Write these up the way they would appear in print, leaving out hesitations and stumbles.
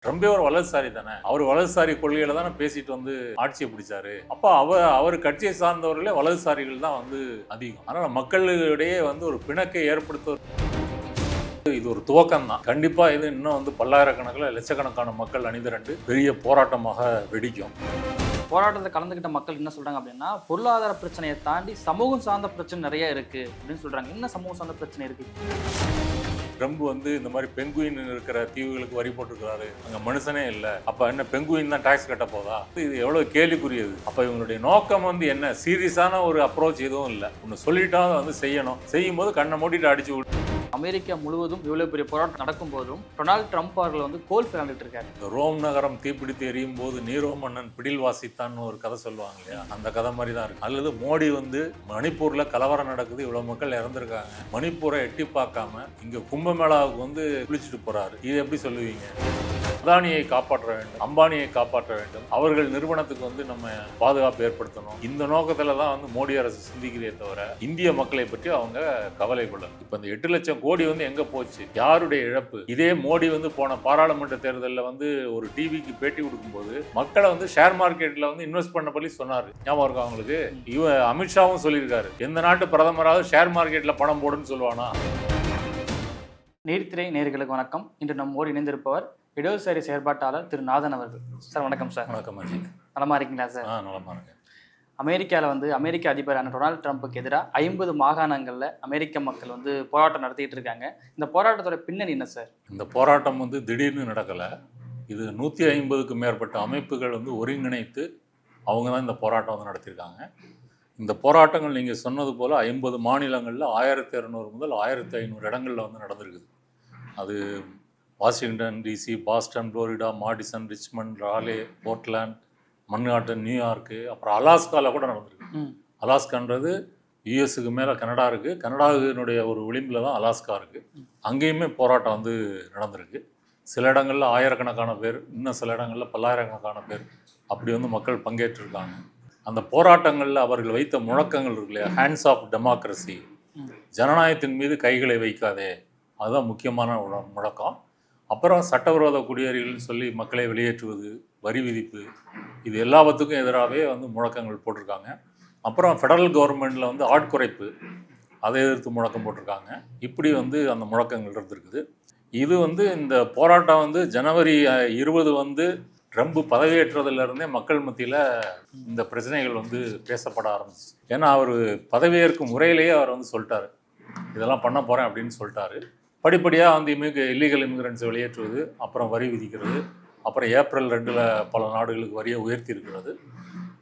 ட்ரம்பே ஒரு வலதுசாரி தானே. அவர் வலதுசாரி கொள்கையில தானே பேசிட்டு வந்து ஆட்சியை பிடிச்சாரு. அப்ப அவர் கட்சியை சார்ந்தவர்களே வலதுசாரிகள் தான் வந்து அதிகம். அதனால மக்களிடையே வந்து ஒரு பிணக்கை ஏற்படுத்துவது இது ஒரு துவக்கம் தான். கண்டிப்பா இது இன்னும் வந்து பல்லாயிரக்கணக்கில் லட்சக்கணக்கான மக்கள் அணிதிரண்டு பெரிய போராட்டமாக வெடிக்கும். போராட்டத்தில் கலந்துக்கிட்ட மக்கள் என்ன சொல்றாங்க அப்படின்னா, பொருளாதார பிரச்சனையை தாண்டி சமூகம் சார்ந்த பிரச்சனை நிறைய இருக்கு அப்படின்னு சொல்றாங்க. என்ன சமூகம் சார்ந்த பிரச்சனை இருக்கு? ட்ரம்ப் வந்து இந்த மாதிரி பெங்குயின் இருக்கிற தீவுகளுக்கு வரி போட்டிருக்கிறாரு. அங்க மனுஷனே இல்லை. அப்ப என்ன பெங்குயின் தான் டாக்ஸ் கட்ட போதா? இது எவ்வளவு கேள்விக்குரியது. அப்ப இவங்களுடைய நோக்கம் வந்து என்ன? சீரியஸான ஒரு அப்ரோச் எதுவும் இல்லை. ஒன்று சொல்லிட்டா வந்து செய்யணும். செய்யும் போது கண்ணை மூடிட்டு அடிச்சு விட்டு. அமெரிக்கா முழுவதும் இவ்வளவு பெரிய போராட்டம் நடக்கும் போதும் டொனால்டு ட்ரம்ப் அவர்கள் வந்து கோல் விளையாண்டுட்டு இருக்காரு. இந்த ரோம் நகரம் தீப்பிடித்து எரியும் போது நீரோ மன்னன் பிடில் வாசித்தான்னு ஒரு கதை சொல்லுவாங்க இல்லையா, அந்த கதை மாதிரி தான் இருக்கு. அல்லது மோடி வந்து மணிப்பூர்ல கலவரம் நடக்குது, இவ்வளவு மக்கள் இறந்துருக்காங்க, மணிப்பூரை எட்டி பார்க்காம இங்க கும்பமேளாவுக்கு வந்து குளிச்சுட்டு போறாரு. இது எப்படி சொல்லுவீங்க? அதானியை காப்பாற்ற வேண்டும், அம்பானியை காப்பாற்ற வேண்டும், அவர்கள் நிறுவனத்துக்கு வந்து நம்ம பாதுகாப்பு ஏற்படுத்தணும். இந்த நோக்கத்துல தான் வந்து மோடி அரசு சிந்திக்கிறதே தவிர இந்திய மக்களை பற்றி அவங்க கவலை கொள்ள. இப்ப இந்த 8 லட்சம் கோடி வந்து எங்க போச்சு? யாருடைய இழப்பு? இதே மோடி வந்து போன பாராளுமன்ற தேர்தலில் வந்து ஒரு டிவிக்கு பேட்டி கொடுக்கும்போது மக்களை வந்து ஷேர் மார்க்கெட்ல வந்து இன்வெஸ்ட் பண்ண சொல்லி சொன்னாரு. ஞாபகம் இருக்கா அவங்களுக்கு? அமித்ஷாவும் சொல்லியிருக்காரு, எந்த நாட்டு பிரதமராவது ஷேர் மார்க்கெட்ல பணம் போடுன்னு சொல்லுவானா? நீதித்துறை நேயர்களுக்கு வணக்கம். இன்று நம்மோடு இணைந்திருப்பவர் இடதுசாரி செயற்பாட்டாளர் திரு நாதன் அவர்கள். சார் வணக்கம் சார். வணக்கம் அஜித். நலமா இருக்கீங்களா சார்? நலமா இருக்கேன். அமெரிக்காவில் வந்து அமெரிக்க அதிபரான டொனால்டு ட்ரம்ப்புக்கு எதிராக 50 மாகாணங்களில் அமெரிக்க மக்கள் வந்து போராட்டம் நடத்திட்டு இருக்காங்க. இந்த போராட்டத்தோட பின்னணி என்ன சார்? இந்த போராட்டம் வந்து திடீர்னு நடக்கலை. இது 150க்கும் மேற்பட்ட அமைப்புகள் வந்து ஒருங்கிணைத்து அவங்க தான் இந்த போராட்டம் வந்து நடத்தியிருக்காங்க. இந்த போராட்டங்கள் நீங்கள் சொன்னது போல் 50 மாநிலங்களில் 1200 முதல் 1500 இடங்களில் வந்து நடந்திருக்குது. அது Washington DC, Boston, Florida, Madison, Richmond, Raleigh, Portland, Manhattan, New York, அப்புறம் அலாஸ்காவில் கூட நடந்திருக்கு. அலாஸ்கான்றது யூஎஸ்க்கு மேலே கனடா இருக்குது. கனடாவினுடைய ஒரு விளிம்பில் தான் அலாஸ்கா இருக்குது. அங்கேயுமே போராட்டம் வந்து நடந்திருக்கு. சில இடங்களில் ஆயிரக்கணக்கான பேர், இன்னும் சில இடங்களில் பல்லாயிரக்கணக்கான பேர் அப்படி வந்து மக்கள் பங்கேற்றிருக்காங்க. அந்த போராட்டங்களில் அவர்கள் வைத்த முழக்கங்கள் இருக்கு இல்லையா, ஹேண்ட்ஸ் ஆஃப் டெமோக்ரஸி, ஜனநாயகத்தின் மீது கைகளை வைக்காதே, அதுதான் முக்கியமான முழக்கம். அப்புறம் சட்டவிரோத குடியேறிகள்னு சொல்லி மக்களை வெளியேற்றுவது, வரி விதிப்பு, இது எல்லாத்துக்கும் எதிராகவே வந்து முழக்கங்கள் போட்டிருக்காங்க. அப்புறம் ஃபெடரல் கவர்மெண்ட்டில் வந்து ஆட்குறைப்பு, அதை எதிர்த்து முழக்கம் போட்டிருக்காங்க. இப்படி வந்து அந்த முழக்கங்கள் இருந்திருக்குது. இது வந்து இந்த போராட்டம் வந்து ஜனவரி 20 வந்து ட்ரம்ப் பதவியேற்றதுலேருந்தே மக்கள் மத்தியில் இந்த பிரச்சனைகள் வந்து பேசப்பட ஆரம்பிச்சு. ஏன்னா அவர் பதவியேற்கும் முறையிலேயே அவர் வந்து சொல்லிட்டாரு, இதெல்லாம் பண்ண போகிறேன் அப்படின்னு சொல்லிட்டாரு. படிப்படியாக வந்து இல்லீகல் இமிகிரண்ட்ஸை வெளியேற்றுவது, அப்புறம் வரி விதிக்கிறது, அப்புறம் ஏப்ரல் 2 பல நாடுகளுக்கு வரியை உயர்த்தி இருக்கிறது.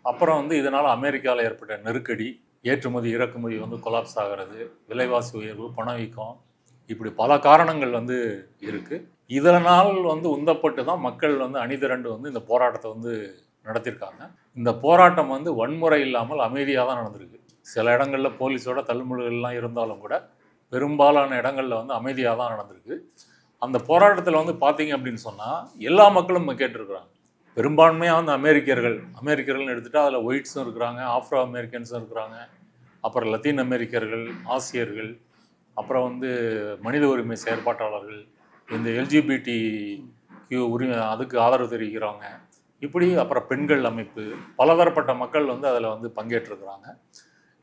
அப்புறம் வந்து இதனால் அமெரிக்காவில் ஏற்பட்ட நெருக்கடி, ஏற்றுமதி இறக்குமதி வந்து கொலாப்ஸ் ஆகிறது, விலைவாசி உயர்வு, பணவீக்கம், இப்படி பல காரணங்கள் வந்து இருக்குது. இதனால் வந்து உந்தப்பட்டு தான் மக்கள் வந்து அணிதிரண்டு வந்து இந்த போராட்டத்தை வந்து நடத்தியிருக்காங்க. இந்த போராட்டம் வந்து வன்முறை இல்லாமல் அமைதியாக தான் நடந்திருக்கு. சில இடங்களில் போலீஸோட தள்ளுமுள்ளுகள்லாம் இருந்தாலும் கூட பெரும்பாலான இடங்களில் வந்து அமைதியாக தான் நடந்திருக்கு. அந்த போராட்டத்தில் வந்து பார்த்தீங்க அப்படின்னு சொன்னால் எல்லா மக்களும் கேட்டிருக்கிறாங்க. பெரும்பான்மையாக வந்து அமெரிக்கர்கள்னு எடுத்துகிட்டா அதில் ஒயிட்ஸும் இருக்கிறாங்க, ஆஃப்ரோ அமெரிக்கன்ஸும் இருக்கிறாங்க, அப்புறம் லத்தீன் அமெரிக்கர்கள், ஆசியர்கள், அப்புறம் வந்து மனித உரிமை செயற்பாட்டாளர்கள், இந்த எல்ஜிபிடி உரிமை அதுக்கு ஆதரவு தெரிவிக்கிறவங்க, இப்படி அப்புறம் பெண்கள் அமைப்பு, பலதரப்பட்ட மக்கள் வந்து அதில் வந்து பங்கேற்றிருக்கிறாங்க.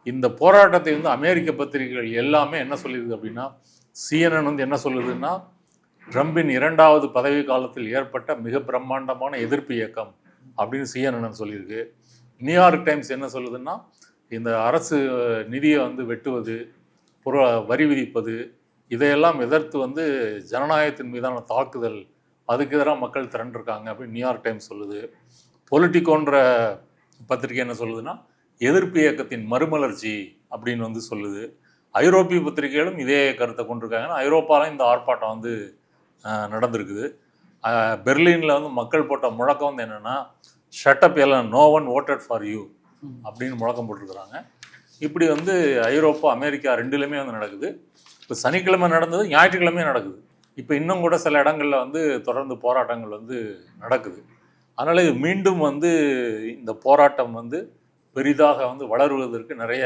இந்த போராட்டத்தை வந்து அமெரிக்க பத்திரிகைகள் எல்லாமே என்ன சொல்லியிருக்கு அப்படின்னா, CNN வந்து என்ன சொல்லுதுன்னா, ட்ரம்பின் 2வது பதவி காலத்தில் ஏற்பட்ட மிக பிரம்மாண்டமான எதிர்ப்பு இயக்கம் அப்படின்னு CNN சொல்லியிருக்கு. நியூயார்க் டைம்ஸ் என்ன சொல்லுதுன்னா, இந்த அரசு நிதியை வந்து வெட்டுவது, வரி விதிப்பது, இதையெல்லாம் எதிர்த்து வந்து ஜனநாயகத்தின் மீதான தாக்குதல், அதுக்கு எதிராக மக்கள் திரண்டிருக்காங்க அப்படின்னு நியூயார்க் டைம்ஸ் சொல்லுது. பொலிட்டிகோன்ற பத்திரிகை என்ன சொல்லுதுன்னா, எதிர்ப்பு இயக்கத்தின் மறுமலர்ச்சி அப்படின்னு வந்து சொல்லுது. ஐரோப்பிய பத்திரிகைகளும் இதே கருத்தை கொண்டிருக்காங்க. ஐரோப்பாவில் இந்த ஆர்ப்பாட்டம் வந்து நடந்திருக்குது. பெர்லினில் வந்து மக்கள் போட்ட முழக்கம் வந்து என்னென்னா, ஷட்டப் எல்லாம், no one voted for you அப்படின்னு முழக்கம் போட்டிருக்கிறாங்க. இப்படி வந்து ஐரோப்பா, அமெரிக்கா ரெண்டுலேயுமே வந்து நடக்குது. இப்போ சனிக்கிழமை நடந்தது, ஞாயிற்றுக்கிழமையும் நடக்குது. இப்போ இன்னும் கூட சில இடங்களில் வந்து தொடர்ந்து போராட்டங்கள் வந்து நடக்குது. அதனால் இது மீண்டும் வந்து இந்த போராட்டம் வந்து பெரிதாக வந்து வளருவதற்கு நிறைய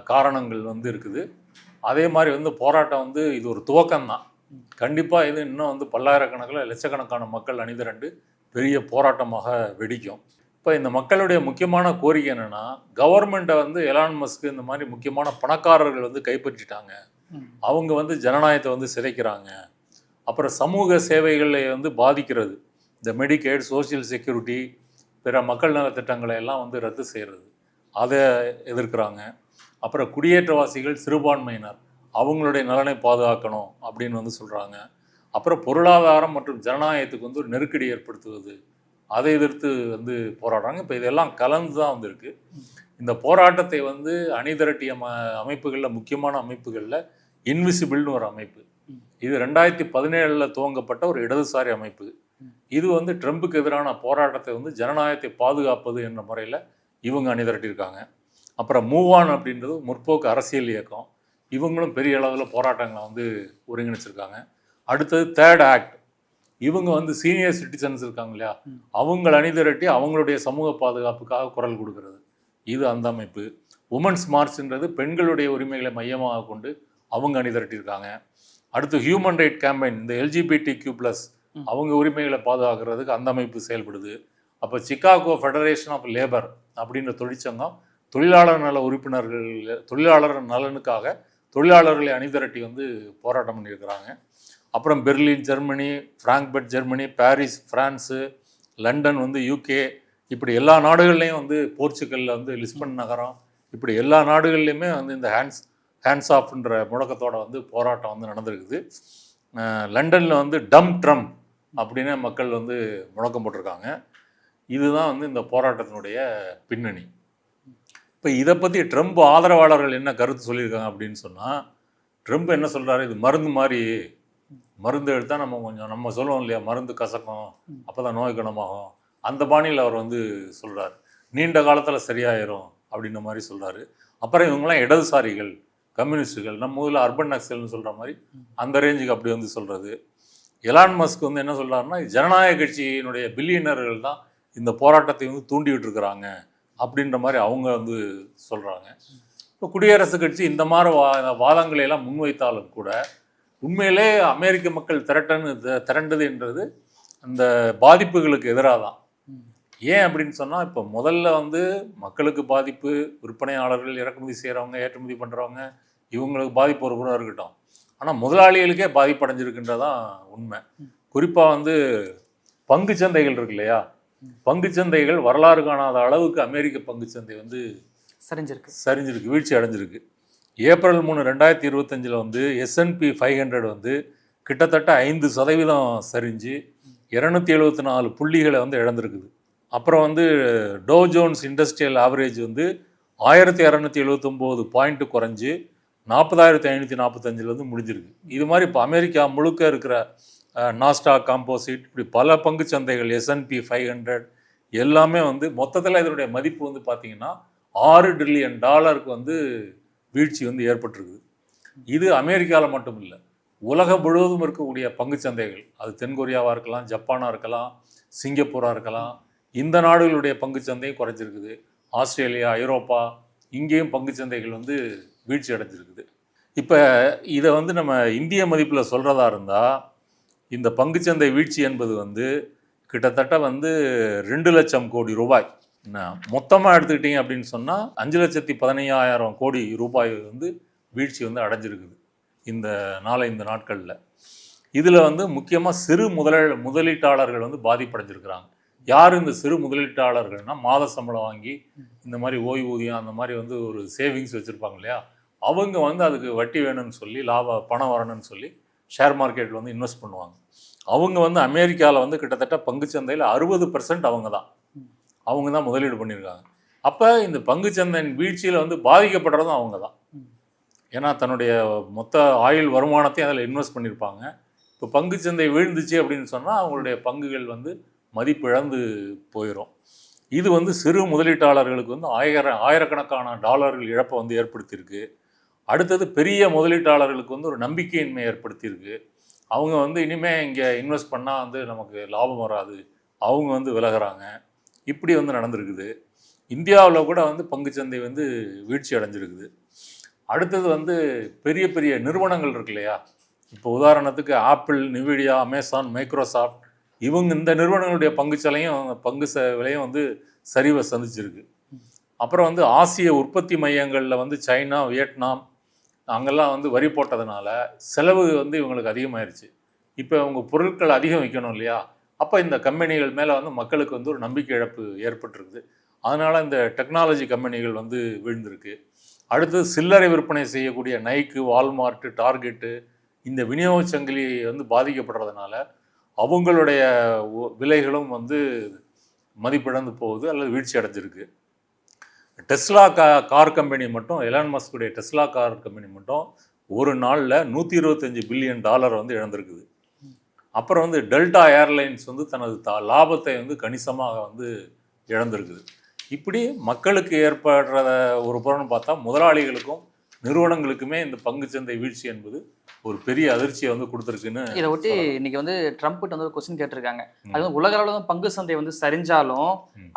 காரணங்கள் வந்து இருக்குது. அதே மாதிரி வந்து போராட்டம் வந்து இது ஒரு துவக்கம்தான். கண்டிப்பாக இது இன்னும் வந்து பல்லாயிரக்கணக்கில் லட்சக்கணக்கான மக்கள் அணிதிரண்டு பெரிய போராட்டமாக வெடிக்கும். இப்போ இந்த மக்களுடைய முக்கியமான கோரிக்கை என்னென்னா, கவர்மெண்ட்டை வந்து எலான் மஸ்க் இந்த மாதிரி முக்கியமான பணக்காரர்கள் வந்து கைப்பற்றிட்டாங்க. அவங்க வந்து ஜனநாயகத்தை வந்து சிதைக்கிறாங்க. அப்புறம் சமூக சேவைகளை வந்து பாதிக்கிறது. இந்த மெடிக்கேட், சோசியல் செக்யூரிட்டி, பிற மக்கள் நலத்திட்டங்களை எல்லாம் வந்து ரத்து செய்கிறது, அதை எதிர்க்கிறாங்க. அப்புறம் குடியேற்றவாசிகள், சிறுபான்மையினர், அவங்களுடைய நலனை பாதுகாக்கணும் அப்படின்னு வந்து சொல்கிறாங்க. அப்புறம் பொருளாதாரம் மற்றும் ஜனநாயகத்துக்கு வந்து ஒரு நெருக்கடி ஏற்படுத்துவது, அதை எதிர்த்து வந்து போராடுறாங்க. இப்போ இதெல்லாம் கலந்து தான் வந்திருக்கு. இந்த போராட்டத்தை வந்து அணிதிரட்டிய அமைப்புகளில், முக்கியமான அமைப்புகளில் இன்விசிபிள்னு ஒரு அமைப்பு, இது 2017 துவங்கப்பட்ட ஒரு இடதுசாரி அமைப்பு. இது வந்து ட்ரம்புக்கு எதிரான போராட்டத்தை வந்து ஜனநாயகத்தை பாதுகாப்பது என்ற முறையில் இவங்க அணிதிரட்டியிருக்காங்க. அப்புறம் மூவ் ஆன் அப்படின்றது முற்போக்கு அரசியல் இயக்கம், இவங்களும் பெரிய அளவில் போராட்டங்களை வந்து ஒருங்கிணைச்சிருக்காங்க. அடுத்தது தேர்ட் ஆக்ட், இவங்க வந்து சீனியர் சிட்டிசன்ஸ் இருக்காங்க இல்லையா, அவங்கள அணிதிரட்டி அவங்களுடைய சமூக பாதுகாப்புக்காக குரல் கொடுக்கறது, இது அந்த அமைப்பு. உமன்ஸ் மார்ச்ன்றது பெண்களுடைய உரிமைகளை மையமாக கொண்டு அவங்க அணிதிரட்டியிருக்காங்க. அடுத்து ஹியூமன் ரைட் கேம்பெயின், இந்த LGBTQ+ அவங்க உரிமைகளை பாதுகாக்கிறதுக்கு அந்த அமைப்பு செயல்படுது. அப்போ சிகாகோ ஃபெடரேஷன் ஆஃப் லேபர் அப்படின்ற தொழிற்சங்கம் தொழிலாளர் நல உறுப்பினர்கள், தொழிலாளர் நலனுக்காக தொழிலாளர்களை அணிதிரட்டி வந்து போராட்டம் பண்ணியிருக்கிறாங்க. அப்புறம் Berlin Germany, Frankfurt Germany, Paris France, London வந்து UK, இப்படி எல்லா நாடுகள்லேயும் வந்து போர்ச்சுகலில் வந்து லிஸ்பன் நகரம், இப்படி எல்லா நாடுகள்லையுமே வந்து இந்த ஹேண்ட்ஸ் ஆஃப்ன்ற முழக்கத்தோடு வந்து போராட்டம் வந்து நடந்திருக்குது. லண்டனில் வந்து டம் ட்ரம்ப் அப்படின்னு மக்கள் வந்து முழக்கம் போட்டிருக்காங்க. இதுதான் வந்து இந்த போராட்டத்தினுடைய பின்னணி. இப்போ இதை பற்றி ட்ரம்ப் ஆதரவாளர்கள் என்ன கருத்து சொல்லியிருக்காங்க அப்படின்னு சொன்னால், ட்ரம்ப் என்ன சொல்கிறாரு, இது மருந்து மாதிரி, மருந்து எடுத்தால் நம்ம சொல்லுவோம் இல்லையா, மருந்து கசக்கும் அப்போ தான் நோய் குணமாகும், அந்த பாணியில் அவர் வந்து சொல்கிறார். நீண்ட காலத்தில் சரியாயிரும் அப்படின்ற மாதிரி சொல்கிறாரு. அப்புறம் இவங்கெல்லாம் இடதுசாரிகள், கம்யூனிஸ்டுகள், நம்ம ஊரில் அர்பன் நக்சல்னு சொல்கிற மாதிரி அந்த ரேஞ்சுக்கு அப்படி வந்து சொல்கிறது. எலான் மஸ்க் வந்து என்ன சொல்கிறாருன்னா, ஜனநாயக கட்சியினுடைய பில்லியனர்கள் தான் இந்த போராட்டத்தை வந்து தூண்டி விட்டுருக்குறாங்க அப்படின்ற மாதிரி அவங்க வந்து சொல்கிறாங்க. இப்போ குடியரசுக் கட்சி இந்த மாதிரி வாதங்களை எல்லாம் முன்வைத்தாலும் கூட உண்மையிலே அமெரிக்க மக்கள் திரண்டது என்றது அந்த பாதிப்புகளுக்கு எதிராக தான். ஏன் அப்படின்னு சொன்னால், இப்போ முதல்ல வந்து மக்களுக்கு பாதிப்பு, விற்பனையாளர்கள், இறக்குமதி செய்கிறவங்க, ஏற்றுமதி பண்ணுறவங்க, இவங்களுக்கு பாதிப்பு ஒரு புறம் இருக்கட்டும், ஆனால் முதலாளிகளுக்கே பாதிப்படைஞ்சிருக்குன்றதான் உண்மை. குறிப்பாக வந்து பங்கு சந்தைகள் இருக்கு இல்லையா, பங்கு சந்தைகள் வரலாறு காணாத அளவுக்கு அமெரிக்க பங்கு சந்தை வந்து சரிஞ்சிருக்கு, வீழ்ச்சி அடைஞ்சிருக்கு. ஏப்ரல் 3, 2025 வந்து S&P 500 வந்து கிட்டத்தட்ட 5% சரிஞ்சு 274 புள்ளிகளை வந்து இழந்திருக்குது. அப்புறம் வந்து டோ ஜோன்ஸ் இண்டஸ்ட்ரியல் ஆவரேஜ் வந்து 1279 பாயிண்ட் குறைஞ்சி 40,545 வந்து முடிஞ்சிருக்கு. இது மாதிரி இப்போ அமெரிக்கா முழுக்க இருக்கிற நாஸ்டாக் காம்போசிட், இப்படி பல பங்கு சந்தைகள், S&P 500 எல்லாமே வந்து மொத்தத்தில் இதனுடைய மதிப்பு வந்து பார்த்திங்கன்னா $6 ட்ரில்லியன் வந்து வீழ்ச்சி வந்து ஏற்பட்டிருக்குது. இது அமெரிக்காவில் மட்டும் இல்லை, உலகம் முழுவதும் இருக்கக்கூடிய பங்கு சந்தைகள், அது தென்கொரியாவாக இருக்கலாம், ஜப்பானாக இருக்கலாம், சிங்கப்பூராக இருக்கலாம், இந்த நாடுகளுடைய பங்கு சந்தையும் குறைஞ்சிருக்குது. ஆஸ்திரேலியா, ஐரோப்பா, இங்கேயும் பங்கு சந்தைகள் வந்து வீழ்ச்சி அடைஞ்சிருக்குது. இப்போ இதை வந்து நம்ம இந்திய மதிப்பில் சொல்கிறதா இருந்தால், இந்த பங்குச்சந்தை வீழ்ச்சி என்பது வந்து கிட்டத்தட்ட வந்து 2 லட்சம் கோடி ரூபாய், என்ன மொத்தமாக எடுத்துக்கிட்டிங்க அப்படின்னு சொன்னால் 5,15,000 கோடி ரூபாய் வந்து வீழ்ச்சி வந்து அடைஞ்சிருக்குது இந்த 4-5 நாட்களில். இதில் வந்து முக்கியமாக சிறு முதலீட்டாளர்கள் வந்து பாதிப்படைஞ்சிருக்கிறாங்க. யார் இந்த சிறு முதலீட்டாளர்கள்னால், மாத சம்பளம் வாங்கி இந்த மாதிரி ஓய்வூதியம் அந்த மாதிரி வந்து ஒரு சேவிங்ஸ் வச்சுருப்பாங்க இல்லையா, அவங்க வந்து அதுக்கு வட்டி வேணும்னு சொல்லி, பணம் வரணும்னு சொல்லி ஷேர் மார்க்கெட்டில் வந்து இன்வெஸ்ட் பண்ணுவாங்க. அவங்க வந்து அமெரிக்காவில் வந்து கிட்டத்தட்ட பங்குச்சந்தையில் 60% அவங்க தான் முதலீடு பண்ணியிருக்காங்க. அப்போ இந்த பங்குச்சந்தையின் வீழ்ச்சியில் வந்து பாதிக்கப்படுறதும் அவங்க தான். ஏன்னா தன்னுடைய மொத்த ஆயுள் வருமானத்தையும் அதில் இன்வெஸ்ட் பண்ணியிருப்பாங்க. இப்போ பங்குச்சந்தை வீழ்ந்துச்சு அப்படின்னு சொன்னால் அவங்களுடைய பங்குகள் வந்து மதிப்பிழந்து போயிடும். இது வந்து சிறு முதலீட்டாளர்களுக்கு வந்து ஆயிரக்கணக்கான டாலர்கள் இழப்பை வந்து ஏற்படுத்தியிருக்கு. அடுத்தது பெரிய முதலீட்டாளர்களுக்கு வந்து ஒரு நம்பிக்கையின்மை ஏற்படுத்தியிருக்கு. அவங்க வந்து இனிமேல் இங்கே இன்வெஸ்ட் பண்ணால் வந்து நமக்கு லாபம் வராது, அவங்க வந்து விலகிறாங்க. இப்படி வந்து நடந்திருக்குது. இந்தியாவில் கூட வந்து பங்குச்சந்தை வந்து வீழ்ச்சி அடைஞ்சிருக்குது. அடுத்தது வந்து பெரிய பெரிய நிறுவனங்கள் இருக்கு இல்லையா, இப்போ உதாரணத்துக்கு ஆப்பிள், நிவிடியா, அமேசான், மைக்ரோசாஃப்ட் இவங்க இந்த நிறுவனங்களுடைய பங்கு விலையும் வந்து சரிவை சந்திச்சிருக்கு. அப்புறம் வந்து ஆசிய உற்பத்தி மையங்களில் வந்து சைனா, வியட்நாம் அங்கெல்லாம் வந்து வரி போட்டதுனால செலவு வந்து இவங்களுக்கு அதிகமாயிருச்சு. இப்போ அவங்க பொருட்கள் அதிகம் விற்கணும் இல்லையா? அப்போ இந்த கம்பெனிகள் மேலே வந்து மக்களுக்கு வந்து ஒரு நம்பிக்கை இழப்பு ஏற்பட்டிருக்குது. அதனால் இந்த டெக்னாலஜி கம்பெனிகள் வந்து விழுந்திருக்கு. அடுத்தது சில்லறை விற்பனை செய்யக்கூடிய நைக்கு, வால்மார்ட்டு, டார்கெட்டு இந்த விநியோக சங்கிலி வந்து பாதிக்கப்படுறதுனால அவங்களுடைய விலைகளும் வந்து மதிப்பிழந்து போகுது அல்லது வீழ்ச்சி அடைஞ்சிருக்கு. டெஸ்லா கார் கம்பெனி மட்டும், எலான் மஸ்குடைய டெஸ்லா கார் கம்பெனி மட்டும் ஒரு நாளில் $125 பில்லியன் வந்து இழந்திருக்குது. அப்புறம் வந்து டெல்டா ஏர்லைன்ஸ் வந்து தனது லாபத்தை வந்து கணிசமாக வந்து இழந்திருக்குது. இப்படி மக்களுக்கு ஏற்படுறத ஒரு புறம் பார்த்தா முதலாளிகளுக்கும் நிறுவனங்களுக்குமே இந்த பங்குச்சந்தை வீழ்ச்சி என்பது ஒரு பெரிய அதிர்ச்சியை வந்து கொடுத்துருக்குன்னு. இதை ஒட்டி இன்னைக்கு வந்து ட்ரம்ப்கிட்ட வந்து ஒரு கொஸ்டின் கேட்டிருக்காங்க. அது வந்து உலக அளவில் வந்து பங்கு சந்தை வந்து சரிஞ்சாலும்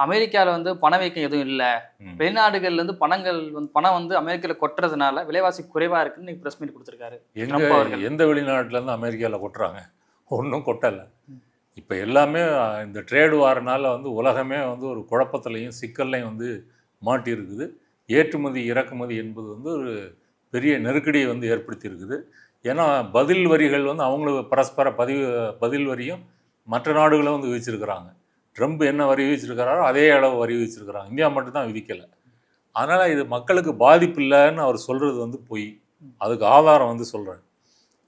அமெரிக்காவில் வந்து பணவீக்கம் எதுவும் இல்லை, வெளிநாடுகள்ல இருந்து பணம் வந்து அமெரிக்காவில் கொட்டுறதுனால விலைவாசி குறைவா இருக்குன்னு இன்னைக்கு பிரஸ் மீட் கொடுத்துருக்காரு. எந்த வெளிநாட்டுல இருந்து அமெரிக்காவில் கொட்டுறாங்க? ஒன்றும் கொட்டலை. இப்போ எல்லாமே இந்த ட்ரேடு வாரனால வந்து உலகமே வந்து ஒரு குழப்பத்திலையும் சிக்கல்லையும் வந்து மாட்டி இருக்குது. ஏற்றுமதி இறக்குமதி என்பது வந்து ஒரு பெரிய நெருக்கடியை வந்து ஏற்படுத்தி இருக்குது. ஏன்னா பதில் வரிகள் வந்து அவங்களுக்கு பரஸ்பர பதில் வரியும் மற்ற நாடுகளும் வந்து விதிச்சிருக்கிறாங்க. ட்ரம்ப் என்ன வரி விதிச்சிருக்கிறாரோ அதே அளவு வரி விதிச்சிருக்கிறாங்க. இந்தியா மட்டும்தான் விதிக்கலை. அதனால் இது மக்களுக்கு பாதிப்பு இல்லைன்னு அவர் சொல்கிறது வந்து பொய். அதுக்கு ஆதாரம் வந்து சொல்கிறேன்.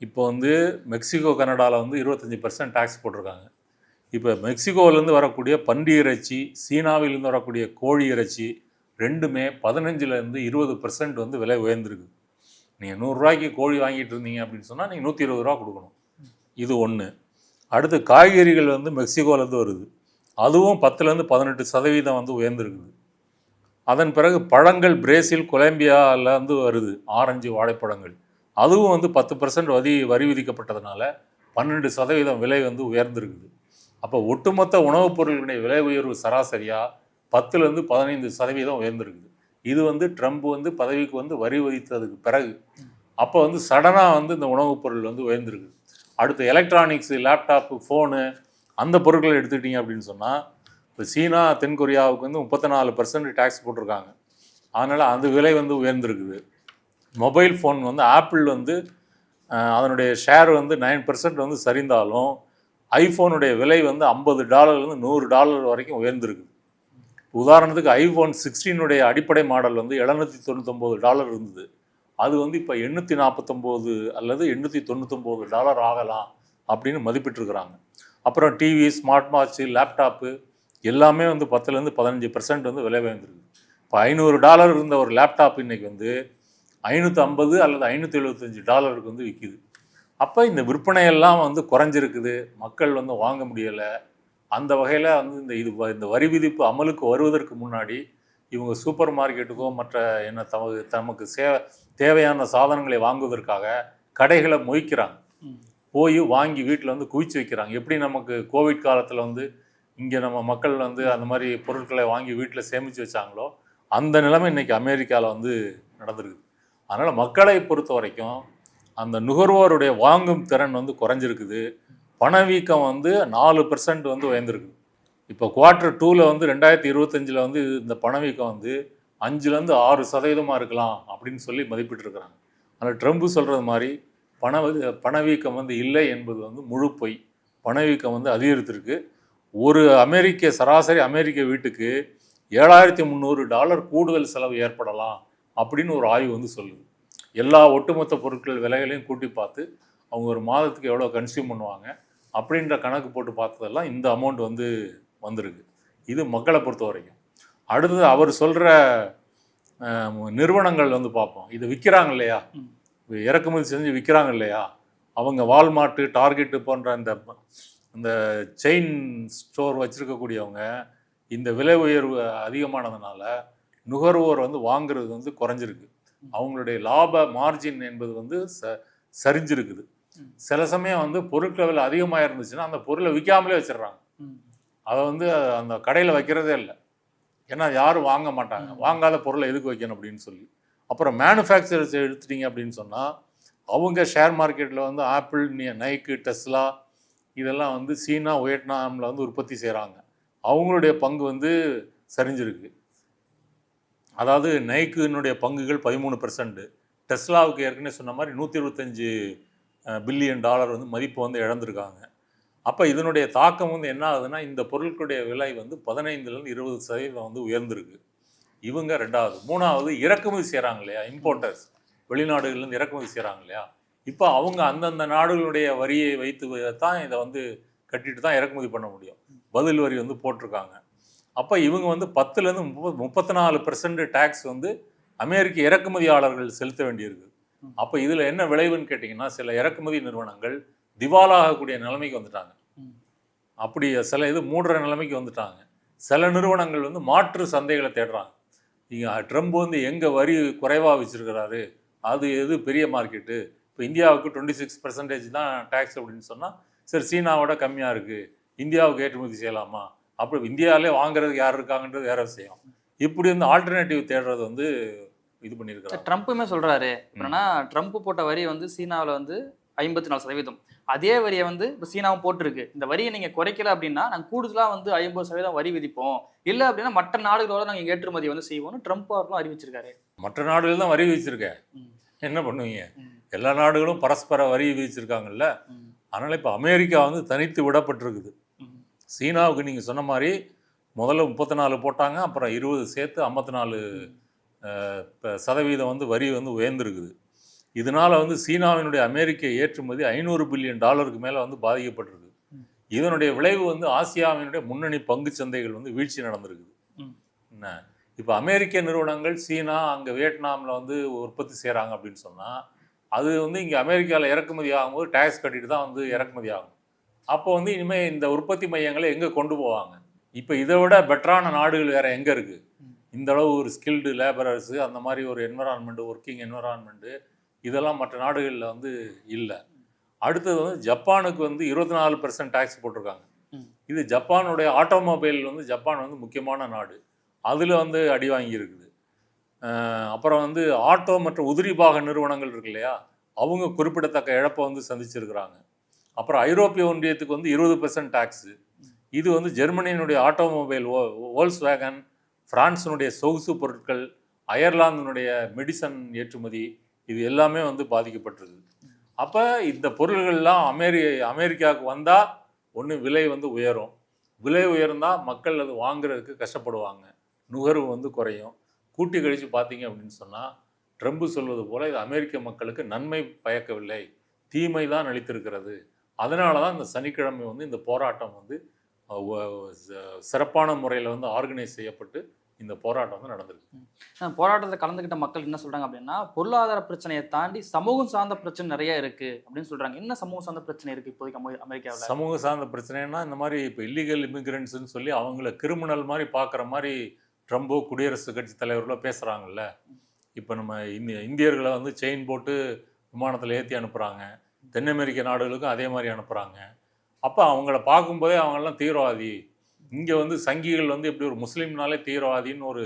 இப்போ வந்து மெக்சிகோ, கனடாவில் வந்து 25% டேக்ஸ் போட்டிருக்காங்க. இப்போ மெக்சிகோவிலேருந்து வரக்கூடிய பன்றி இறைச்சி, சீனாவிலேருந்து வரக்கூடிய கோழி இறைச்சி ரெண்டுமே 15% 20% வந்து விலை உயர்ந்திருக்கு. நீங்கள் 100 ரூபாய்க்கு கோழி வாங்கிட்டு இருந்தீங்க அப்படின்னு சொன்னால் நீங்கள் 120 ரூபா கொடுக்கணும். இது ஒன்று. அடுத்து காய்கறிகள் வந்து மெக்சிகோவிலேருந்து வருது. அதுவும் 10-18% வந்து உயர்ந்திருக்குது. அதன் பிறகு பழங்கள் பிரேசில், கொலம்பியாவில் வந்து வருது. ஆரஞ்சு, வாழைப்பழங்கள் அதுவும் வந்து 10% வரி விதிக்கப்பட்டதுனால 12% விலை வந்து உயர்ந்திருக்குது. அப்போ ஒட்டுமொத்த உணவுப் பொருட்களுடைய விலை உயர்வு சராசரியாக 10-15% உயர்ந்திருக்குது. இது வந்து ட்ரம்ப் வந்து பதவிக்கு வந்து வரி விதித்ததுக்கு பிறகு அப்போ வந்து சடனாக வந்து இந்த உணவுப் பொருள் வந்து உயர்ந்திருக்கு. அடுத்து எலக்ட்ரானிக்ஸு, லேப்டாப்பு, ஃபோனு அந்த பொருட்களை எடுத்துக்கிட்டிங்க அப்படின்னு சொன்னால் இப்போ சீனா, தென்கொரியாவுக்கு வந்து 34% டேக்ஸ் போட்டிருக்காங்க. அதனால் அந்த விலை வந்து உயர்ந்திருக்குது. மொபைல் ஃபோன் வந்து ஆப்பிள் வந்து அதனுடைய ஷேர் வந்து 9% வந்து சரிந்தாலும் ஐஃபோனுடைய விலை வந்து $50 $100 வரைக்கும் உயர்ந்திருக்குது. உதாரணத்துக்கு ஐஃபோன் 16 அடிப்படை மாடல் வந்து $799 இருந்தது. அது வந்து இப்போ 849 அல்லது $899 ஆகலாம் அப்படின்னு மதிப்பிட்டிருக்கிறாங்க. அப்புறம் டிவி, ஸ்மார்ட் வாட்ச்சு, லேப்டாப்பு எல்லாமே வந்து 10-15% வந்து விலை உயர்ந்திருக்கு. இப்போ $500 இருந்த ஒரு லேப்டாப் இன்னைக்கு வந்து $550 அல்லது $575 வந்து விற்கிது. அப்போ இந்த விற்பனையெல்லாம் வந்து குறைஞ்சிருக்குது. மக்கள் வந்து வாங்க முடியலை. அந்த வகையில் வந்து இந்த வரி விதிப்பு அமலுக்கு வருவதற்கு முன்னாடி இவங்க சூப்பர் மார்க்கெட்டுக்கோ மற்ற என்ன தமக்கு தேவையான சாதனங்களை வாங்குவதற்காக கடைகளை மொய்க்கிறாங்க. போய் வாங்கி வீட்டில் வந்து குவிச்சு வைக்கிறாங்க. எப்படி நமக்கு கோவிட் காலத்தில் வந்து இங்கே நம்ம மக்கள் வந்து அந்த மாதிரி பொருட்களை வாங்கி வீட்டில் சேமித்து வச்சாங்களோ அந்த நிலைமை இன்றைக்கி அமெரிக்காவில் வந்து நடந்திருக்குது. அதனால் மக்களை பொறுத்த வரைக்கும் அந்த நுகர்வோருடைய வாங்கும் திறன் வந்து குறைஞ்சிருக்குது. பணவீக்கம் வந்து 4% வந்து உயர்ந்திருக்குது. இப்போ Q2 வந்து 2025 வந்து இந்த பணவீக்கம் வந்து 5-6% இருக்கலாம் அப்படின்னு சொல்லி மதிப்பிட்டிருக்கிறாங்க. ஆனால் ட்ரம்ப் சொல்கிறது மாதிரி பணவீக்கம் வந்து இல்லை என்பது வந்து முழு பொய். பணவீக்கம் வந்து அதிகரித்திருக்கு. ஒரு சராசரி அமெரிக்க வீட்டுக்கு $7,300 கூடுதல் செலவு ஏற்படலாம் அப்படின்னு ஒரு ஆய்வு வந்து சொல்லுது. எல்லா ஒட்டுமொத்த பொருட்கள் விலைகளையும் கூட்டி பார்த்து அவங்க ஒரு மாதத்துக்கு எவ்வளோ கன்சியூம் பண்ணுவாங்க அப்படின்ற கணக்கு போட்டு பார்த்ததெல்லாம் இந்த அமௌண்ட் வந்து வந்திருக்கு. இது மக்களை பொறுத்த வரைக்கும். அடுத்தது அவர் சொல்கிற நிறுவனங்கள் வந்து பார்ப்போம். இது விற்கிறாங்க இல்லையா, இறக்குமதி செஞ்சு விற்கிறாங்க இல்லையா, அவங்க வால்மார்ட்டு, டார்கெட்டு போன்ற இந்த செயின் ஸ்டோர் வச்சுருக்கக்கூடியவங்க இந்த விலை உயர்வு அதிகமானதுனால நுகர்வோர் வந்து வாங்குறது வந்து குறைஞ்சிருக்கு. அவங்களுடைய லாப மார்ஜின் என்பது வந்து சரிஞ்சிருக்குது. சில சமயம் வந்து பொருட்கள் விலை அதிகமாக இருந்துச்சுன்னா அந்த பொருளை விற்காமலே வச்சிடுறாங்க. அதை வந்து அந்த கடையில் வைக்கிறதே இல்லை. ஏன்னா யாரும் வாங்க மாட்டாங்க. வாங்காத பொருளை எதுக்கு வைக்கணும் அப்படின்னு சொல்லி. அப்புறம் மேனுஃபேக்சரர்ஸ் எடுத்துட்டீங்க அப்படின்னு சொன்னால் அவங்க ஷேர் மார்க்கெட்டில் வந்து ஆப்பிள், நைக்கு, டெஸ்லா இதெல்லாம் வந்து சீனா, வியட்நாமில் வந்து உற்பத்தி செய்கிறாங்க. அவங்களுடைய பங்கு வந்து சரிஞ்சிருக்கு. அதாவது நைக்கினுடைய பங்குகள் 13%, டெஸ்லாவுக்கு ஏற்கனவே சொன்ன மாதிரி $125 பில்லியன் வந்து மதிப்பு வந்து இழந்திருக்காங்க. அப்போ இதனுடைய தாக்கம் வந்து என்ன ஆகுதுன்னா, இந்த பொருட்களுடைய விலை வந்து 15லேருந்து 20% வந்து உயர்ந்திருக்கு. இவங்க 2வது. 3வது இறக்குமதி செய்கிறாங்க இல்லையா, இம்போர்ட்டர்ஸ் வெளிநாடுகள்லேருந்து இறக்குமதி செய்கிறாங்க இல்லையா, இப்போ அவங்க அந்தந்த நாடுகளுடைய வரியை வைத்து தான் இதை வந்து கட்டிட்டு தான் இறக்குமதி பண்ண முடியும். பதில் வரி வந்து போட்டிருக்காங்க. அப்போ இவங்க வந்து 10லேருந்து 34% டேக்ஸ் வந்து அமெரிக்க இறக்குமதியாளர்கள் செலுத்த வேண்டியிருக்கு. அப்போ இதில் என்ன விளைவுன்னு கேட்டிங்கன்னா, சில இறக்குமதி நிறுவனங்கள் திவாலாகக்கூடிய நிலைமைக்கு வந்துட்டாங்க. அப்படி சில இது மூடுற நிலைமைக்கு வந்துட்டாங்க. சில நிறுவனங்கள் வந்து மாற்று சந்தைகளை தேடுறாங்க. இங்கே ட்ரம்ப் வந்து எங்கே வரி குறைவாக வச்சுருக்கிறாரு, அது எது பெரிய மார்க்கெட்டு, இப்போ இந்தியாவுக்கு 26% தான் டேக்ஸ் அப்படின்னு சொன்னால், சரி சீனாவோட கம்மியாக இருக்குது, இந்தியாவுக்கு ஏற்றுமதி செய்யலாமா, அப்படி இந்தியாவிலே வாங்குறதுக்கு யார் இருக்காங்கன்றது வேற விஷயம். இப்படி வந்து ஆல்டர்னேட்டிவ் தேடுறது வந்து இது பண்ணியிருக்காரு. ட்ரம்ப்புமே சொல்கிறாரு. என்னன்னா ட்ரம்ப் போட்ட வரி வந்து சீனாவில் வந்து 54%. அதே வரியை வந்து இப்போ சீனாவும் போட்டிருக்கு. இந்த வரியை நீங்கள் குறைக்கல அப்படின்னா நாங்கள் கூடுதலாக வந்து 50% வரி விதிப்போம், இல்லை அப்படின்னா மற்ற நாடுகளோட நாங்கள் ஏற்றுமதி வந்து செய்வோம்னு ட்ரம்ப் அவர்களும் அறிவிச்சிருக்காரு. மற்ற நாடுகள் தான் வரி விதிச்சிருக்கேன், என்ன பண்ணுவீங்க? எல்லா நாடுகளும் பரஸ்பர வரி விதிச்சிருக்காங்கல்ல. அதனால் இப்போ அமெரிக்கா வந்து தனித்து விடப்பட்டிருக்குது. சீனாவுக்கு நீங்கள் சொன்ன மாதிரி முதல்ல 34 போட்டாங்க, அப்புறம் 20 சேர்த்து 54% வந்து வரி வந்து உயர்ந்திருக்குது. இதனால் வந்து சீனாவினுடைய அமெரிக்க ஏற்றுமதி $500 பில்லியன் மேலே வந்து பாதிக்கப்பட்டிருக்கு. இதனுடைய விளைவு வந்து ஆசியாவினுடைய முன்னணி பங்கு சந்தைகள் வந்து வீழ்ச்சி நடந்திருக்குது. என்ன இப்போ அமெரிக்க நிறுவனங்கள் சீனா, அங்கே வியட்நாமில் வந்து உற்பத்தி செய்கிறாங்க அப்படின்னு சொன்னால், அது வந்து இங்கே அமெரிக்காவில் இறக்குமதி ஆகும்போது டேக்ஸ் கட்டிட்டு தான் வந்து இறக்குமதி ஆகும். அப்போ வந்து இனிமேல் இந்த உற்பத்தி மையங்களை எங்கே கொண்டு போவாங்க? இப்போ இதை விட பெட்டரான நாடுகள் வேறு எங்கே இருக்குது? இந்த அளவு ஒரு ஸ்கில்டு லேபரர்ஸு, அந்த மாதிரி ஒரு என்விரான்மெண்ட்டு, ஒர்க்கிங் என்விரான்மெண்ட்டு இதெல்லாம் மற்ற நாடுகளில் வந்து இல்லை. அடுத்தது வந்து ஜப்பானுக்கு வந்து 24% டேக்ஸ் போட்டிருக்காங்க. இது ஜப்பானுடைய ஆட்டோமொபைல் வந்து ஜப்பான் வந்து முக்கியமான நாடு, அதில் வந்து அடி வாங்கியிருக்குது. அப்புறம் வந்து ஆட்டோ மற்றும் உதிரி பாக நிறுவனங்கள் இருக்கு இல்லையா, அவங்க குறிப்பிடத்தக்க இழப்பை வந்து சந்திச்சிருக்கிறாங்க. அப்புறம் ஐரோப்பிய ஒன்றியத்துக்கு வந்து 20% டேக்ஸு. இது வந்து ஜெர்மனியினுடைய ஆட்டோமொபைல் வோல்ஸ் வேகன், பிரான்ஸினுடைய சொகுசு பொருட்கள், அயர்லாந்தினுடைய மெடிசன் ஏற்றுமதி, இது எல்லாமே வந்து பாதிக்கப்பட்டிருக்கு. அப்போ இந்த பொருள்கள்லாம் அமெரிக்காவுக்கு வந்தால் ஒன்று விலை வந்து உயரும். விலை உயர்ந்தால் மக்கள் அது வாங்குறதுக்கு கஷ்டப்படுவாங்க, நுகர்வு வந்து குறையும். கூட்டி கழித்து பார்த்தீங்க அப்படின்னு சொன்னால், ட்ரம்ப் சொல்வது போல் இது அமெரிக்க மக்களுக்கு நன்மை பயக்கவில்லை, தீமை தான் அளித்திருக்கிறது. அதனால தான் இந்த சனிக்கிழமை வந்து இந்த போராட்டம் வந்து சிறப்பான முறையில் வந்து ஆர்கனைஸ் செய்யப்பட்டு இந்த போராட்டம் வந்து நடந்திருக்கு. போராட்டத்தில் கலந்துக்கிட்ட மக்கள் என்ன சொல்கிறாங்க அப்படின்னா, பொருளாதார பிரச்சனையை தாண்டி சமூகம் சார்ந்த பிரச்சனை நிறைய இருக்குது அப்படின்னு சொல்கிறாங்க. என்ன சமூகம் சார்ந்த பிரச்சனை இருக்குது இப்போதைக்கு அமெரிக்காவில்? சமூக சார்ந்த பிரச்சனைனா இந்த மாதிரி இப்போ இல்லீகல் இமிகிரண்ட்ஸ்ன்னு சொல்லி அவங்கள கிரிமினல் மாதிரி பார்க்குற மாதிரி ட்ரம்போ குடியரசுக் கட்சி தலைவர்களோ பேசுகிறாங்கல்ல. இப்போ நம்ம இந்தியர்களை வந்து செயின் போட்டு விமானத்தில் ஏற்றி அனுப்புகிறாங்க, தென் அமெரிக்க நாடுகளுக்கும் அதே மாதிரி அனுப்புகிறாங்க. அப்போ அவங்கள பார்க்கும்போதே அவங்கெல்லாம் தீவிரவாதி, இங்கே வந்து சங்கிகள் வந்து எப்படி ஒரு முஸ்லீம்னாலே தீவிரவாதின்னு ஒரு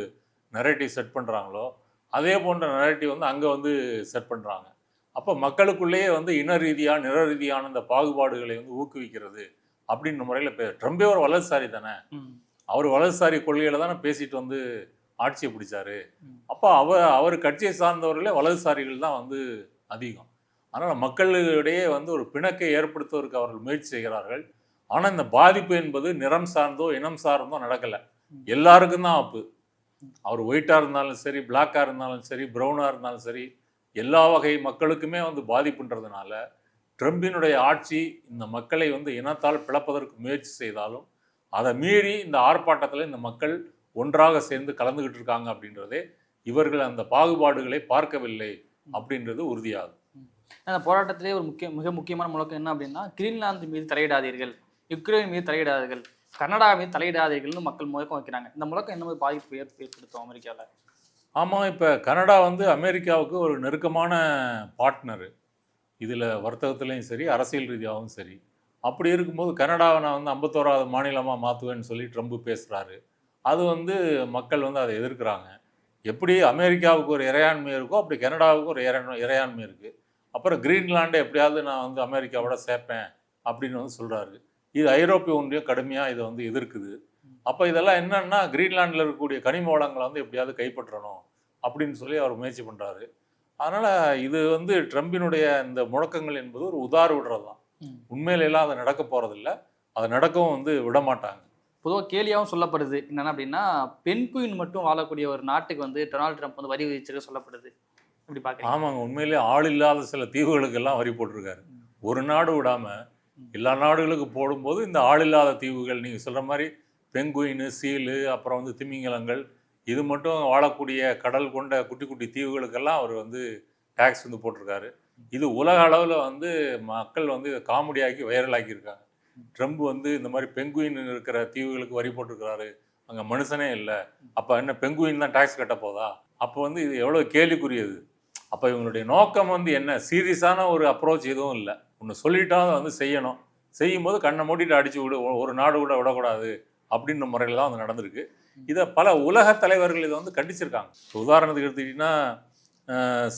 நரேட்டிவ் செட் பண்ணுறாங்களோ, அதே போன்ற நரேட்டிவ் வந்து அங்கே வந்து செட் பண்ணுறாங்க. அப்போ மக்களுக்குள்ளேயே வந்து இன ரீதியாக நிற ரீதியான இந்த பாகுபாடுகளை வந்து ஊக்குவிக்கிறது அப்படின்ற முறையில் ட்ரம்பே ஒரு வலதுசாரி தானே, அவர் வலதுசாரி கொள்கையில் தானே பேசிட்டு வந்து ஆட்சியை பிடிச்சாரு. அப்போ அவர் கட்சியை சார்ந்தவர்களே வலதுசாரிகள் தான் வந்து அதிகம். அதனால் மக்களிடையே வந்து ஒரு பிணக்கை ஏற்படுத்துவதற்கு அவர்கள் முயற்சி செய்கிறார்கள். ஆனால் இந்த பாதிப்பு என்பது நிறம் சார்ந்தோ இனம் சார்ந்தோ நடக்கலை, எல்லாருக்கும் தான் ஆப்பு. அவர் ஒயிட்டாக இருந்தாலும் சரி, பிளாக்காக இருந்தாலும் சரி, ப்ரௌனாக இருந்தாலும் சரி, எல்லா வகை மக்களுக்குமே வந்து பாதிப்புன்றதுனால ட்ரம்பினுடைய ஆட்சி இந்த மக்களை வந்து இனத்தால் பிளப்பதற்கு முயற்சி செய்தாலும் அதை மீறி இந்த ஆர்ப்பாட்டத்தில் இந்த மக்கள் ஒன்றாக சேர்ந்து கலந்துக்கிட்டு இருக்காங்க அப்படின்றதே இவர்கள் அந்த பாகுபாடுகளை பார்க்கவில்லை அப்படின்றது உறுதியாகும். அந்த போராட்டத்திலே ஒரு மிக முக்கியமான முழக்கம் என்ன அப்படின்னா, கிரீன்லாந்து மீது தலையிடாதீர்கள், யுக்ரைன் மீது தலையிடாதீர்கள், கனடா மீது தலையிடாதீர்கள்னு மக்கள் முழக்கம் வைக்கிறாங்க. இந்த முழக்கம் என்ன மாதிரி பாதிப்பு ஏற்படுத்தும் அமெரிக்காவில்? ஆமாம், இப்போ கனடா வந்து அமெரிக்காவுக்கு ஒரு நெருக்கமான பார்ட்னரு, இதில் வர்த்தகத்துலேயும் சரி அரசியல் ரீதியாகவும் சரி. அப்படி இருக்கும்போது கனடாவை நான் வந்து 51வது மாநிலமாக மாற்றுவேன்னு சொல்லி ட்ரம்ப் பேசுகிறாரு. அது வந்து மக்கள் வந்து அதை எதிர்க்கிறாங்க. எப்படி அமெரிக்காவுக்கு ஒரு இறையாண்மை இருக்கோ அப்படி கனடாவுக்கு ஒரு இறையாண்மை இருக்குது. அப்புறம் கிரீன்லாண்டை எப்படியாவது நான் வந்து அமெரிக்காவோட சேர்ப்பேன் அப்படின்னு வந்து சொல்கிறாரு. இது ஐரோப்பிய ஒன்றியம் கடுமையாக இதை வந்து எதிர்க்குது. அப்போ இதெல்லாம் என்னன்னா கிரீன்லாண்டில் இருக்கக்கூடிய கனிம வளங்களை வந்து எப்படியாவது கைப்பற்றணும் அப்படின்னு சொல்லி அவர் முயற்சி பண்ணுறாரு. அதனால் இது வந்து ட்ரம்பினுடைய இந்த முழக்கங்கள் என்பது ஒரு உதார விடுறது தான். உண்மையிலெல்லாம் அது நடக்க போகிறதில்ல, அது நடக்கவும் வந்து விட மாட்டாங்க. பொதுவாக கேலியாகவும் சொல்லப்படுது என்னென்ன அப்படின்னா, பெண்குயின் மட்டும் வாழக்கூடிய ஒரு நாட்டுக்கு வந்து டொனால்டு ட்ரம்ப் வந்து வரி விதிச்சிருக்க சொல்லப்படுது. இப்படி பார்க்குறீங்க? ஆமாங்க, உண்மையிலேயே ஆள் இல்லாத சில தீவுகளுக்கெல்லாம் வரி போட்டிருக்காரு. ஒரு நாடு விடாமல் எல்லா நாடுகளுக்கு போடும்போது இந்த ஆள் இல்லாத தீவுகள் நீங்கள் சொல்கிற மாதிரி பெங்குயின், சீலு, அப்புறம் வந்து திமிங்கலங்கள், இது மட்டும் வாழக்கூடிய கடல் கொண்ட குட்டி குட்டி தீவுகளுக்கெல்லாம் அவர் வந்து டேக்ஸ் வந்து போட்டிருக்காரு. இது உலக அளவில் வந்து மக்கள் வந்து காமெடியாக்கி வைரலாக்கியிருக்காங்க. ட்ரம்ப் வந்து இந்த மாதிரி பெங்குயின் இருக்கிற தீவுகளுக்கு வரி போட்டிருக்கிறாரு, அங்கே மனுஷனே இல்லை, அப்போ என்ன பெங்குயின் தான் டேக்ஸ் கட்ட போதா? அப்போ வந்து இது எவ்வளோ கேலிக்குரியது. அப்போ இவங்களுடைய நோக்கம் வந்து என்ன? சீரியஸான ஒரு அப்ரோச் எதுவும் இல்லை. ஒன்று சொல்லிட்டாலும் அதை வந்து செய்யணும். செய்யும்போது கண்ணை மூடிட்டு அடித்து விடு, ஒரு நாடு கூட விடக்கூடாது அப்படின்ற முறையில் தான் வந்து நடந்திருக்கு. இதை பல உலக தலைவர்கள் இதை வந்து கண்டிச்சிருக்காங்க. உதாரணத்துக்கு எடுத்துக்கிட்டிங்கன்னா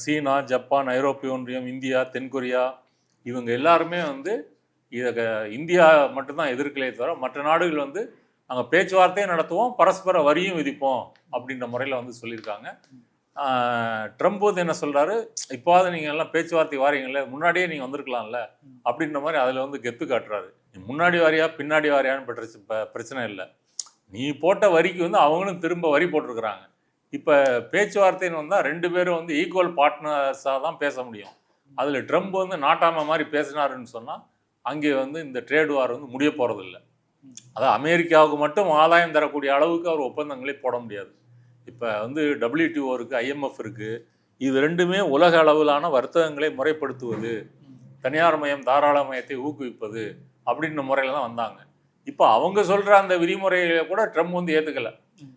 சீனா, ஜப்பான், ஐரோப்பிய ஒன்றியம், இந்தியா, தென்கொரியா, இவங்க எல்லாருமே வந்து இதை இந்தியா மட்டும்தான் எதிர்க்கலையே தவிர மற்ற நாடுகள் வந்து நாங்கள் பேச்சுவார்த்தையும் நடத்துவோம், பரஸ்பர வரியும் விதிப்போம் அப்படின்ற முறையில் வந்து சொல்லியிருக்காங்க. ட்ரம்ப் வந்து என்ன சொல்கிறாரு, இப்போவாது நீங்கள் எல்லாம் பேச்சுவார்த்தை வாரீங்களே, முன்னாடியே நீங்கள் வந்திருக்கலாம்ல அப்படின்ற மாதிரி அதில் வந்து கெத்து காட்டுறாரு. முன்னாடி வாரியா பின்னாடி வாரியான்னு பிரச்சனை இல்லை, நீ போட்ட வரிக்கு வந்து அவங்களும் திரும்ப வரி போட்டிருக்கிறாங்க. இப்போ பேச்சுவார்த்தைன்னு வந்தால் 2 பேரும் வந்து ஈக்குவல் பார்ட்னர்ஸாக தான் பேச முடியும். அதில் ட்ரம்ப் வந்து நாட்டாமை மாதிரி பேசினாருன்னு சொன்னால் அங்கே வந்து இந்த ட்ரேட் வார் வந்து முடிய போகிறதில்ல. அதான் அமெரிக்காவுக்கு மட்டும் ஆதாயம் தரக்கூடிய அளவுக்கு அவர் ஒப்பந்தங்களே போட முடியாது. இப்போ வந்து WTO இருக்குது, IMF இருக்குது, இது ரெண்டுமே உலக அளவிலான வர்த்தகங்களை முறைப்படுத்துவது, தனியார் மயம் தாராளமயத்தை ஊக்குவிப்பது அப்படின்ற முறையில் தான் வந்தாங்க. இப்போ அவங்க சொல்கிற அந்த விதிமுறைகளை கூட ட்ரம்ப் வந்து ஏற்றுக்கலை.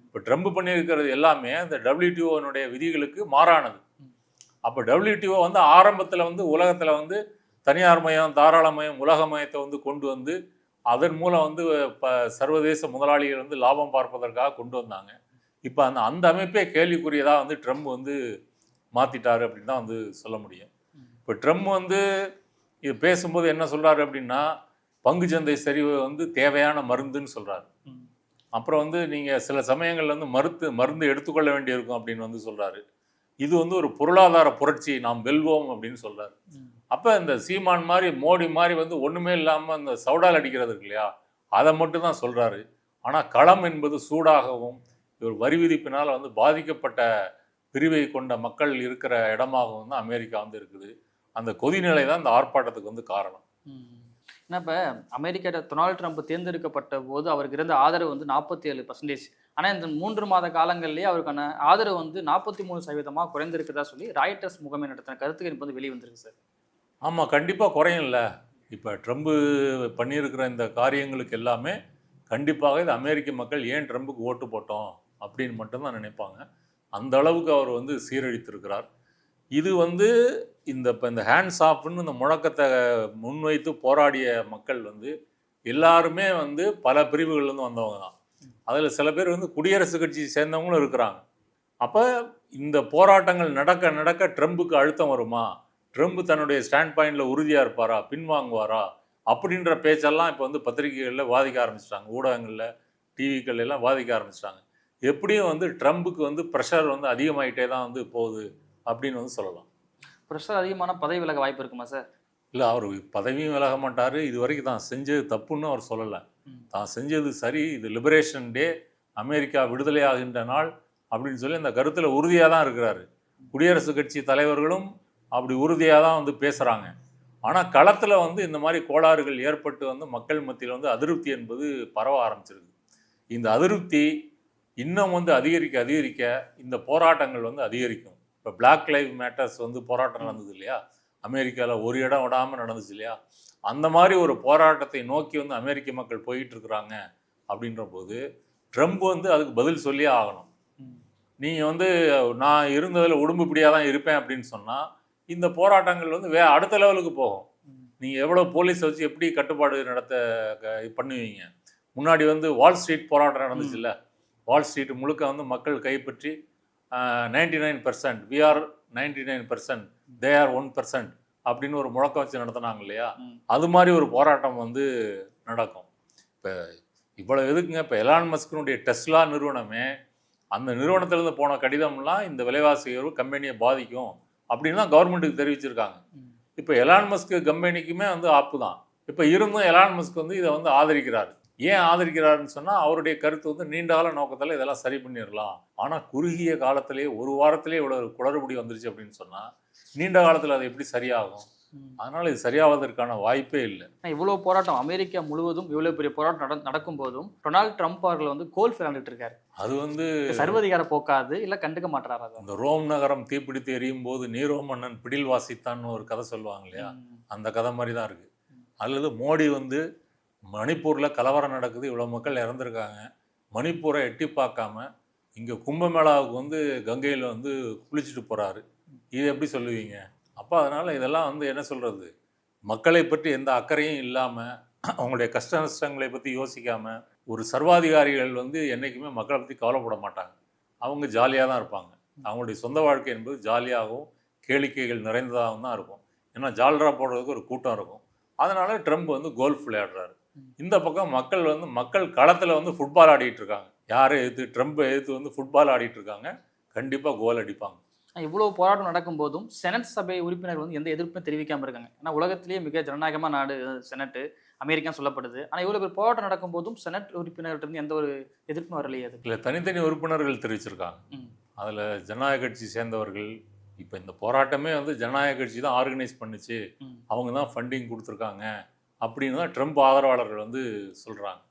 இப்போ ட்ரம்ப் பண்ணியிருக்கிறது எல்லாமே அந்த WTO-னுடைய விதிகளுக்கு மாறானது. அப்போ WTO வந்து ஆரம்பத்தில் வந்து உலகத்தில் வந்து தனியார் மயம் தாராளமயம் உலக மயத்தை வந்து கொண்டு வந்து அதன் மூலம் வந்து சர்வதேச முதலாளிகள் வந்து லாபம் பார்ப்பதற்காக கொண்டு வந்தாங்க. இப்போ அந்த அமைப்பே கேள்விக்குரியதாக வந்து ட்ரம்ப் வந்து மாற்றிட்டாரு அப்படின்னு தான் வந்து சொல்ல முடியும். இப்போ ட்ரம்ப் வந்து இது பேசும்போது என்ன சொல்கிறாரு அப்படின்னா, பங்குச்சந்தை சரிவு வந்து தேவையான மருந்துன்னு சொல்கிறாரு. அப்புறம் வந்து நீங்கள் சில சமயங்களில் வந்து மருந்து எடுத்துக்கொள்ள வேண்டியிருக்கும் அப்படின்னு வந்து சொல்கிறாரு. இது வந்து ஒரு பொருளாதார புரட்சி, நாம் வெல்வோம் அப்படின்னு சொல்கிறாரு. அப்போ இந்த சீமான் மாதிரி மோடி மாதிரி வந்து ஒன்றுமே இல்லாமல் அந்த சவுடால் அடிக்கிறது இருக்கு இல்லையா, அதை மட்டும் தான் சொல்கிறாரு. ஆனால் களம் என்பது சூடாகவும் இவர் வரி விதிப்பினால் வந்து பாதிக்கப்பட்ட பிரிவை கொண்ட மக்கள் இருக்கிற இடமாகவும் தான் அமெரிக்கா வந்து இருக்குது. அந்த கொதிநிலை தான் இந்த ஆர்ப்பாட்டத்துக்கு வந்து காரணம். ஏன்னா இப்போ அமெரிக்கா டொனால்டு ட்ரம்ப் தேர்ந்தெடுக்கப்பட்ட போது அவருக்கு இருந்த ஆதரவு வந்து 47%. ஆனால் இந்த 3 மாத காலங்கள்லேயே அவருக்கான ஆதரவு வந்து 43% குறைந்திருக்குதா சொல்லி ராய்டர்ஸ் முகமை நடத்தின கருத்துக்கு இப்போ வந்து வெளியே வந்திருக்கு சார். ஆமாம், கண்டிப்பாக குறையும்ல. இப்போ ட்ரம்ப் பண்ணியிருக்கிற இந்த காரியங்களுக்கு எல்லாமே கண்டிப்பாக இது அமெரிக்க மக்கள் ஏன் ட்ரம்புக்கு ஓட்டு போட்டோம் அப்படின்னு மட்டும்தான் நினைப்பாங்க. அந்த அளவுக்கு அவர் வந்து சீரழித்திருக்கிறார். இது வந்து இப்போ இந்த ஹேண்ட்ஸ் ஆஃப்னு இந்த முழக்கத்தை முன்வைத்து போராடிய மக்கள் வந்து எல்லாருமே வந்து பல பிரிவுகள்லேருந்து வந்தவங்க தான். அதில் சில பேர் வந்து குடியரசுக் கட்சி சேர்ந்தவங்களும் இருக்கிறாங்க. அப்போ இந்த போராட்டங்கள் நடக்க நடக்க ட்ரம்புக்கு அழுத்தம் வருமா, ட்ரம்ப் தன்னுடைய ஸ்டாண்ட் பாயிண்டில் உறுதியாக இருப்பாரா, பின்வாங்குவாரா அப்படின்ற பேச்செல்லாம் இப்போ வந்து பத்திரிகைகளில் வாதிக்க ஆரம்பிச்சிட்டாங்க, ஊடகங்களில் டிவிக்கள் எல்லாம் வாதிக்க ஆரம்பிச்சிட்டாங்க. எப்படியும் வந்து ட்ரம்புக்கு வந்து ப்ரெஷர் வந்து அதிகமாகிட்டே தான் வந்து போகுது அப்படின்னு வந்து சொல்லலாம். ப்ரெஷர் அதிகமான பதவி விலக வாய்ப்பு இருக்குமா சார்? இல்லை, அவர் பதவியும் விலக மாட்டார். இது வரைக்கும் தான் செஞ்சது தப்புன்னு அவர் சொல்லலை. தான் செஞ்சது சரி, இது லிபரேஷன் டே, அமெரிக்கா விடுதலை ஆகின்ற நாள் அப்படின்னு சொல்லி அந்த கருத்தில் உறுதியாக தான் இருக்கிறாரு. குடியரசுக் கட்சி தலைவர்களும் அப்படி உறுதியாக தான் வந்து பேசுகிறாங்க. ஆனால் களத்தில் வந்து இந்த மாதிரி கோளாறுகள் ஏற்பட்டு வந்து மக்கள் மத்தியில் வந்து அதிருப்தி என்பது பரவ ஆரம்பிச்சிருக்கு. இந்த அதிருப்தி இன்னும் வந்து அதிகரிக்க இந்த போராட்டங்கள் வந்து அதிகரிக்கும். இப்போ பிளாக் லைவ் மேட்டர்ஸ் வந்து போராட்டம் நடந்தது இல்லையா, அமெரிக்காவில் ஒரு இடம் விடாமல் நடந்துச்சு இல்லையா, அந்த மாதிரி ஒரு போராட்டத்தை நோக்கி வந்து அமெரிக்க மக்கள் போயிட்டு இருக்கிறாங்க. அப்படின்ற போது ட்ரம்ப் வந்து அதுக்கு பதில் சொல்லியே ஆகணும். நீங்கள் வந்து நான் இருந்ததில் உடம்புப்படியாக தான் இருப்பேன் அப்படின்னு சொன்னால் இந்த போராட்டங்கள் வந்து அடுத்த லெவலுக்கு போகும். நீங்கள் எவ்வளோ போலீஸ் வச்சு எப்படி கட்டுப்பாடு பண்ணுவீங்க? முன்னாடி வந்து வால் ஸ்ட்ரீட் போராட்டம் நடந்துச்சு இல்லை, வால் ஸ்ட்ரீட் முழுக்க வந்து மக்கள் கைப்பற்றி 99% we are 99%, they are 1% அப்படின்னு ஒரு முழக்கம் வச்சு நடத்தினாங்க இல்லையா, அது மாதிரி ஒரு போராட்டம் வந்து நடக்கும். இப்போ இவ்வளவு எதுக்குங்க, இப்போ எலான் மஸ்கினுடைய டெஸ்லா நிறுவனமே அந்த நிறுவனத்திலிருந்து போன கடிதம்லாம் இந்த விலைவாசி உயர்வு கம்பெனியை பாதிக்கும் அப்படின்னு தான் கவர்மெண்ட்டுக்கு தெரிவிச்சிருக்காங்க. இப்போ எலான் மஸ்க் கம்பெனிக்குமே வந்து ஆப்பு தான். இப்போ இருந்தும் எலான் மஸ்க் வந்து இதை வந்து ஆதரிக்கிறார். ஏன் ஆதரிக்கிறாருன்னு சொன்னால் அவருடைய கருத்து வந்து நீண்ட கால நோக்கத்தில் இதெல்லாம் சரி பண்ணிடலாம். ஆனால் குறுகிய காலத்திலேயே ஒரு வாரத்திலேயே இவ்வளோ குளறுபடி வந்துருச்சு அப்படின்னு சொன்னால் நீண்ட காலத்தில் அது எப்படி சரியாகும்? அதனால இது சரியாவதற்கான வாய்ப்பே இல்லை. இவ்வளோ போராட்டம் அமெரிக்கா முழுவதும் இவ்வளோ பெரிய போராட்டம் நடக்கும் போதும் டொனால்டு ட்ரம்ப் அவர்கள் வந்து கோல்ஃப் விளையாண்டுட்டு இருக்காரு. அது வந்து சர்வதிகார போக்காது இல்லை கண்டுக்க மாட்டாரா? அந்த ரோம் நகரம் தீப்பிடித்து எரியும் போது நீரோ மன்னன் பிடில் வாசித்தான்னு ஒரு கதை சொல்லுவாங்க இல்லையா, அந்த கதை மாதிரி தான் இருக்கு. அல்லது மோடி வந்து மணிப்பூரில் கலவரம் நடக்குது, இவ்வளோ மக்கள் இறந்துருக்காங்க, மணிப்பூரை எட்டி பார்க்காம இங்கே கும்பமேளாவுக்கு வந்து கங்கையில் வந்து குளிச்சுட்டு போகிறாரு. இது எப்படி சொல்லுவீங்க? அப்போ அதனால் இதெல்லாம் வந்து என்ன சொல்கிறது, மக்களை பற்றி எந்த அக்கறையும் இல்லாமல் அவங்களுடைய கஷ்ட நஷ்டங்களை பற்றி யோசிக்காமல் ஒரு சர்வாதிகாரிகள் வந்து என்றைக்குமே மக்களை பற்றி கவலைப்பட மாட்டாங்க. அவங்க ஜாலியாக தான் இருப்பாங்க. அவங்களுடைய சொந்த வாழ்க்கை என்பது ஜாலியாகவும் கேளிக்கைகள் நிறைந்ததாகவும் தான் இருக்கும். ஏன்னா ஜால்ரா போடுறதுக்கு ஒரு கூட்டம் இருக்கும். அதனால ட்ரம்ப் வந்து கோல்ஃப் விளையாடுறாரு. இந்த பக்கம் மக்கள் களத்தில் வந்து ஃபுட்பால் ஆடிட்டு இருக்காங்க. யாரை எதிர்த்து, ட்ரம்ப்பை எதிர்த்து வந்து ஃபுட்பால் ஆடிட்டு இருக்காங்க. கண்டிப்பாக கோல் அடிப்பாங்க. இவ்வளோ போராட்டம் நடக்கும் போதும் செனட் சபை உறுப்பினர் வந்து எந்த எதிர்ப்பும் தெரிவிக்காமல் இருக்காங்க. ஏன்னா உலகத்திலேயே மிக ஜனநாயகமான நாடு செனட்டு, அமெரிக்கா சொல்லப்படுது. ஆனால் இவ்வளோ பேர் போராட்டம் நடக்கும் போதும் செனட் உறுப்பினர்கிட்ட எந்த ஒரு எதிர்ப்பும் வரலையே. அது இல்லை, தனித்தனி உறுப்பினர்கள் தெரிவிச்சிருக்காங்க. அதில் ஜனநாயக கட்சி சேர்ந்தவர்கள், இப்போ இந்த போராட்டமே வந்து ஜனநாயக கட்சி தான் ஆர்கனைஸ் பண்ணிச்சு, அவங்க தான் ஃபண்டிங் கொடுத்துருக்காங்க அப்படின்னு தான் ட்ரம்ப் ஆதரவாளர்கள் வந்து சொல்கிறாங்க.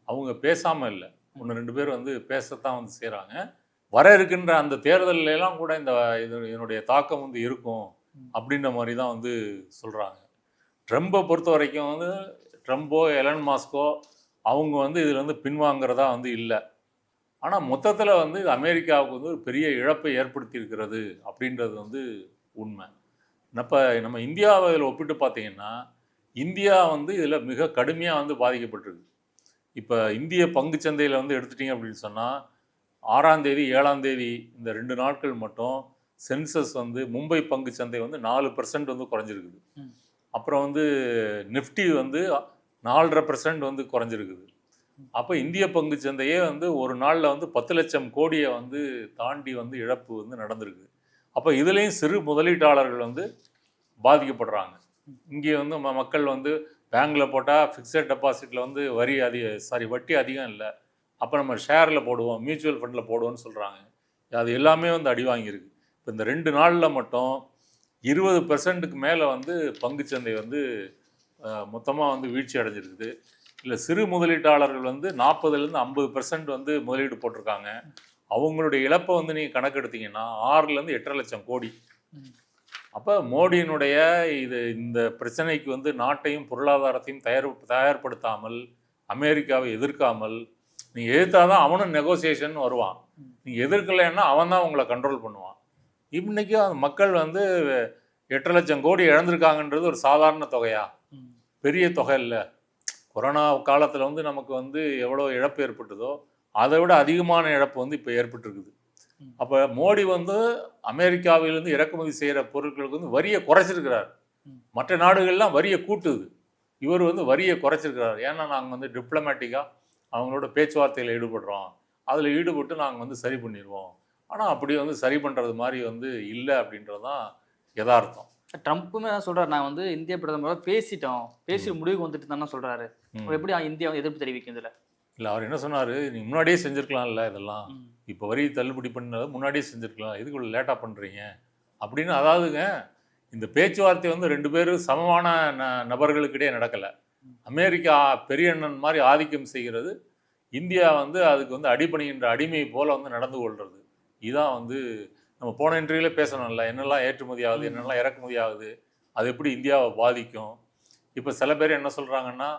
அவங்க பேசாமல் இல்லை, 1-2 பேர் வந்து பேசத்தான் வந்து செய்கிறாங்க. வர இருக்கின்ற அந்த தேர்தலெல்லாம் கூட இதனுடைய தாக்கம் வந்து இருக்கும் அப்படின்ற மாதிரி தான் வந்து சொல்கிறாங்க. ட்ரம்பை பொறுத்த வரைக்கும் வந்து ட்ரம்போ எலன் மாஸ்கோ அவங்க வந்து இதில் வந்து பின்வாங்கிறதா வந்து இல்லை. ஆனால் மொத்தத்தில் வந்து இது அமெரிக்காவுக்கு வந்து ஒரு பெரிய இழப்பை ஏற்படுத்தி இருக்கிறது அப்படின்றது வந்து உண்மை. இப்போ நம்ம இந்தியாவை இதில் ஒப்பிட்டு பார்த்தீங்கன்னா இந்தியா வந்து இதில் மிக கடுமையாக வந்து பாதிக்கப்பட்டிருக்கு. இப்போ இந்திய பங்குச்சந்தையில் வந்து எடுத்துட்டிங்க அப்படின்னு சொன்னால் 6ஆம் தேதி 7ஆம் தேதி இந்த 2 நாட்கள் மட்டும் சென்சஸ் வந்து மும்பை பங்குச்சந்தை வந்து 4% வந்து குறைஞ்சிருக்குது. அப்புறம் வந்து நிஃப்டி வந்து 4.5% வந்து குறைஞ்சிருக்குது. அப்போ இந்திய பங்குச்சந்தையே வந்து ஒரு நாளில் வந்து 10 லட்சம் கோடியை வந்து தாண்டி வந்து இழப்பு வந்து நடந்திருக்கு. அப்போ இதுலேயும் சிறு முதலீட்டாளர்கள் வந்து பாதிக்கப்படுறாங்க. இங்கே வந்து மக்கள் வந்து பேங்கில் போட்டால் ஃபிக்ஸட் டெபாசிட்டில் வந்து வட்டி அதிகம் இல்லை, அப்போ நம்ம ஷேரில் போடுவோம், மியூச்சுவல் ஃபண்டில் போடுவோம்னு சொல்கிறாங்க. அது எல்லாமே வந்து அடி வாங்கியிருக்கு. இப்போ இந்த 2 நாளில் மட்டும் 20%க்கு மேலே வந்து பங்குச்சந்தை வந்து மொத்தமாக வந்து வீழ்ச்சி அடைஞ்சிருக்குது. இல்லை, சிறு முதலீட்டாளர்கள் வந்து 40% 50% வந்து முதலீடு போட்டிருக்காங்க. அவங்களுடைய இழப்பை வந்து நீங்கள் கணக்கெடுத்தீங்கன்னா 6லேருந்து 8.5 லட்சம் கோடி. அப்போ மோடியினுடைய இந்த பிரச்சனைக்கு வந்து நாட்டையும் பொருளாதாரத்தையும் தயார்படுத்தாமல், அமெரிக்காவை எதிர்க்காமல், நீங்கள் எதிர்த்தாதான் அவனும் நெகோசியேஷன் வருவான். நீங்கள் எதிர்க்கலைன்னா அவன் தான் உங்களை கண்ட்ரோல் பண்ணுவான். இன்றைக்கும் அந்த மக்கள் வந்து 8.5 லட்சம் கோடி இழந்திருக்காங்கன்றது ஒரு சாதாரண தொகையா? பெரிய தொகை இல்லை. கொரோனா காலத்தில் வந்து நமக்கு வந்து எவ்வளோ இழப்பு ஏற்பட்டதோ அதை விட அதிகமான இழப்பு வந்து இப்போ ஏற்பட்டுருக்குது. அப்போ மோடி வந்து அமெரிக்காவிலிருந்து இறக்குமதி செய்கிற பொருட்களுக்கு வந்து வரியை குறைச்சிருக்கிறார். மற்ற நாடுகள்லாம் வரியை கூட்டுது, இவர் வந்து வரியை குறைச்சிருக்கிறார். ஏன்னா நாங்கள் வந்து டிப்ளமேட்டிக்காக அவங்களோட பேச்சுவார்த்தையில் ஈடுபடுறோம், அதில் ஈடுபட்டு நாங்கள் வந்து சரி பண்ணிடுவோம். ஆனால் அப்படி வந்து சரி பண்ணுறது மாதிரி வந்து இல்லை அப்படின்றது தான் யதார்த்தம். ட்ரம்ப்புமே தான் சொல்கிறார், நான் வந்து இந்திய பிரதமரோட பேசி முடிவுக்கு வந்துட்டு தானே சொல்கிறாரு. எப்படி இந்தியா வந்து எதிர்ப்பு தெரிவிக்கும் இதில்? இல்லை, அவர் என்ன சொன்னார், நீங்கள் முன்னாடியே செஞ்சுருக்கலாம்ல, இதெல்லாம் இப்போ வரி தள்ளுபடி பண்ணதை முன்னாடியே செஞ்சுருக்கலாம், இதுக்குள்ள லேட்டாக பண்ணுறீங்க அப்படின்னு. அதாவதுங்க, இந்த பேச்சுவார்த்தை வந்து 2 பேரும் சமமான நபர்களுக்கிடையே நடக்கலை. அமெரிக்கா பெரிய அண்ணன் மாதிரி ஆதிக்கம் செய்கிறது, இந்தியா வந்து அதுக்கு வந்து அடிபணிகின்ற அடிமை போல் வந்து நடந்து கொள்வது. இதுதான் வந்து நம்ம போன இன்டர்வியூவில் பேசணும்ல, என்னெல்லாம் ஏற்றுமதி ஆகுது, என்னெல்லாம் இறக்குமதி ஆகுது, அது எப்படி இந்தியாவை பாதிக்கும். இப்போ சில பேர் என்ன சொல்கிறாங்கன்னா,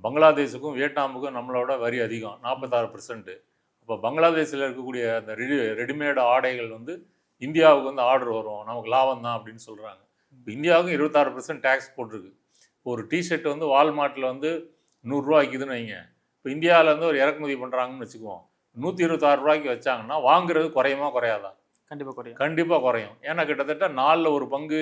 பங்களாதேஷுக்கும் வியட்நாமுக்கும் நம்மளோட வரி அதிகம், 46%. அப்போ பங்களாதேஷில் இருக்கக்கூடிய அந்த ரெடிமேடு ஆடைகள் வந்து இந்தியாவுக்கு வந்து ஆர்டர் வரும், நமக்கு லாபம் தான் அப்படின்னு சொல்கிறாங்க. இப்போ இந்தியாவுக்கும் 26% டேக்ஸ் போட்டிருக்கு. ஒரு டிஷர்ட் வந்து வால்மார்ட்டில் வந்து 100 ரூபா விற்கிதுன்னு வைங்க, இப்போ இந்தியாவிலேருந்து ஒரு இறக்குமதி பண்ணுறாங்கன்னு வச்சுக்குவோம், 126 ரூபாய்க்கு வச்சாங்கன்னா வாங்குறது குறையுமா குறையாதா? கண்டிப்பாக குறையும். கண்டிப்பாக குறையும். ஏன்னா கிட்டத்தட்ட 4ல் 1 பங்கு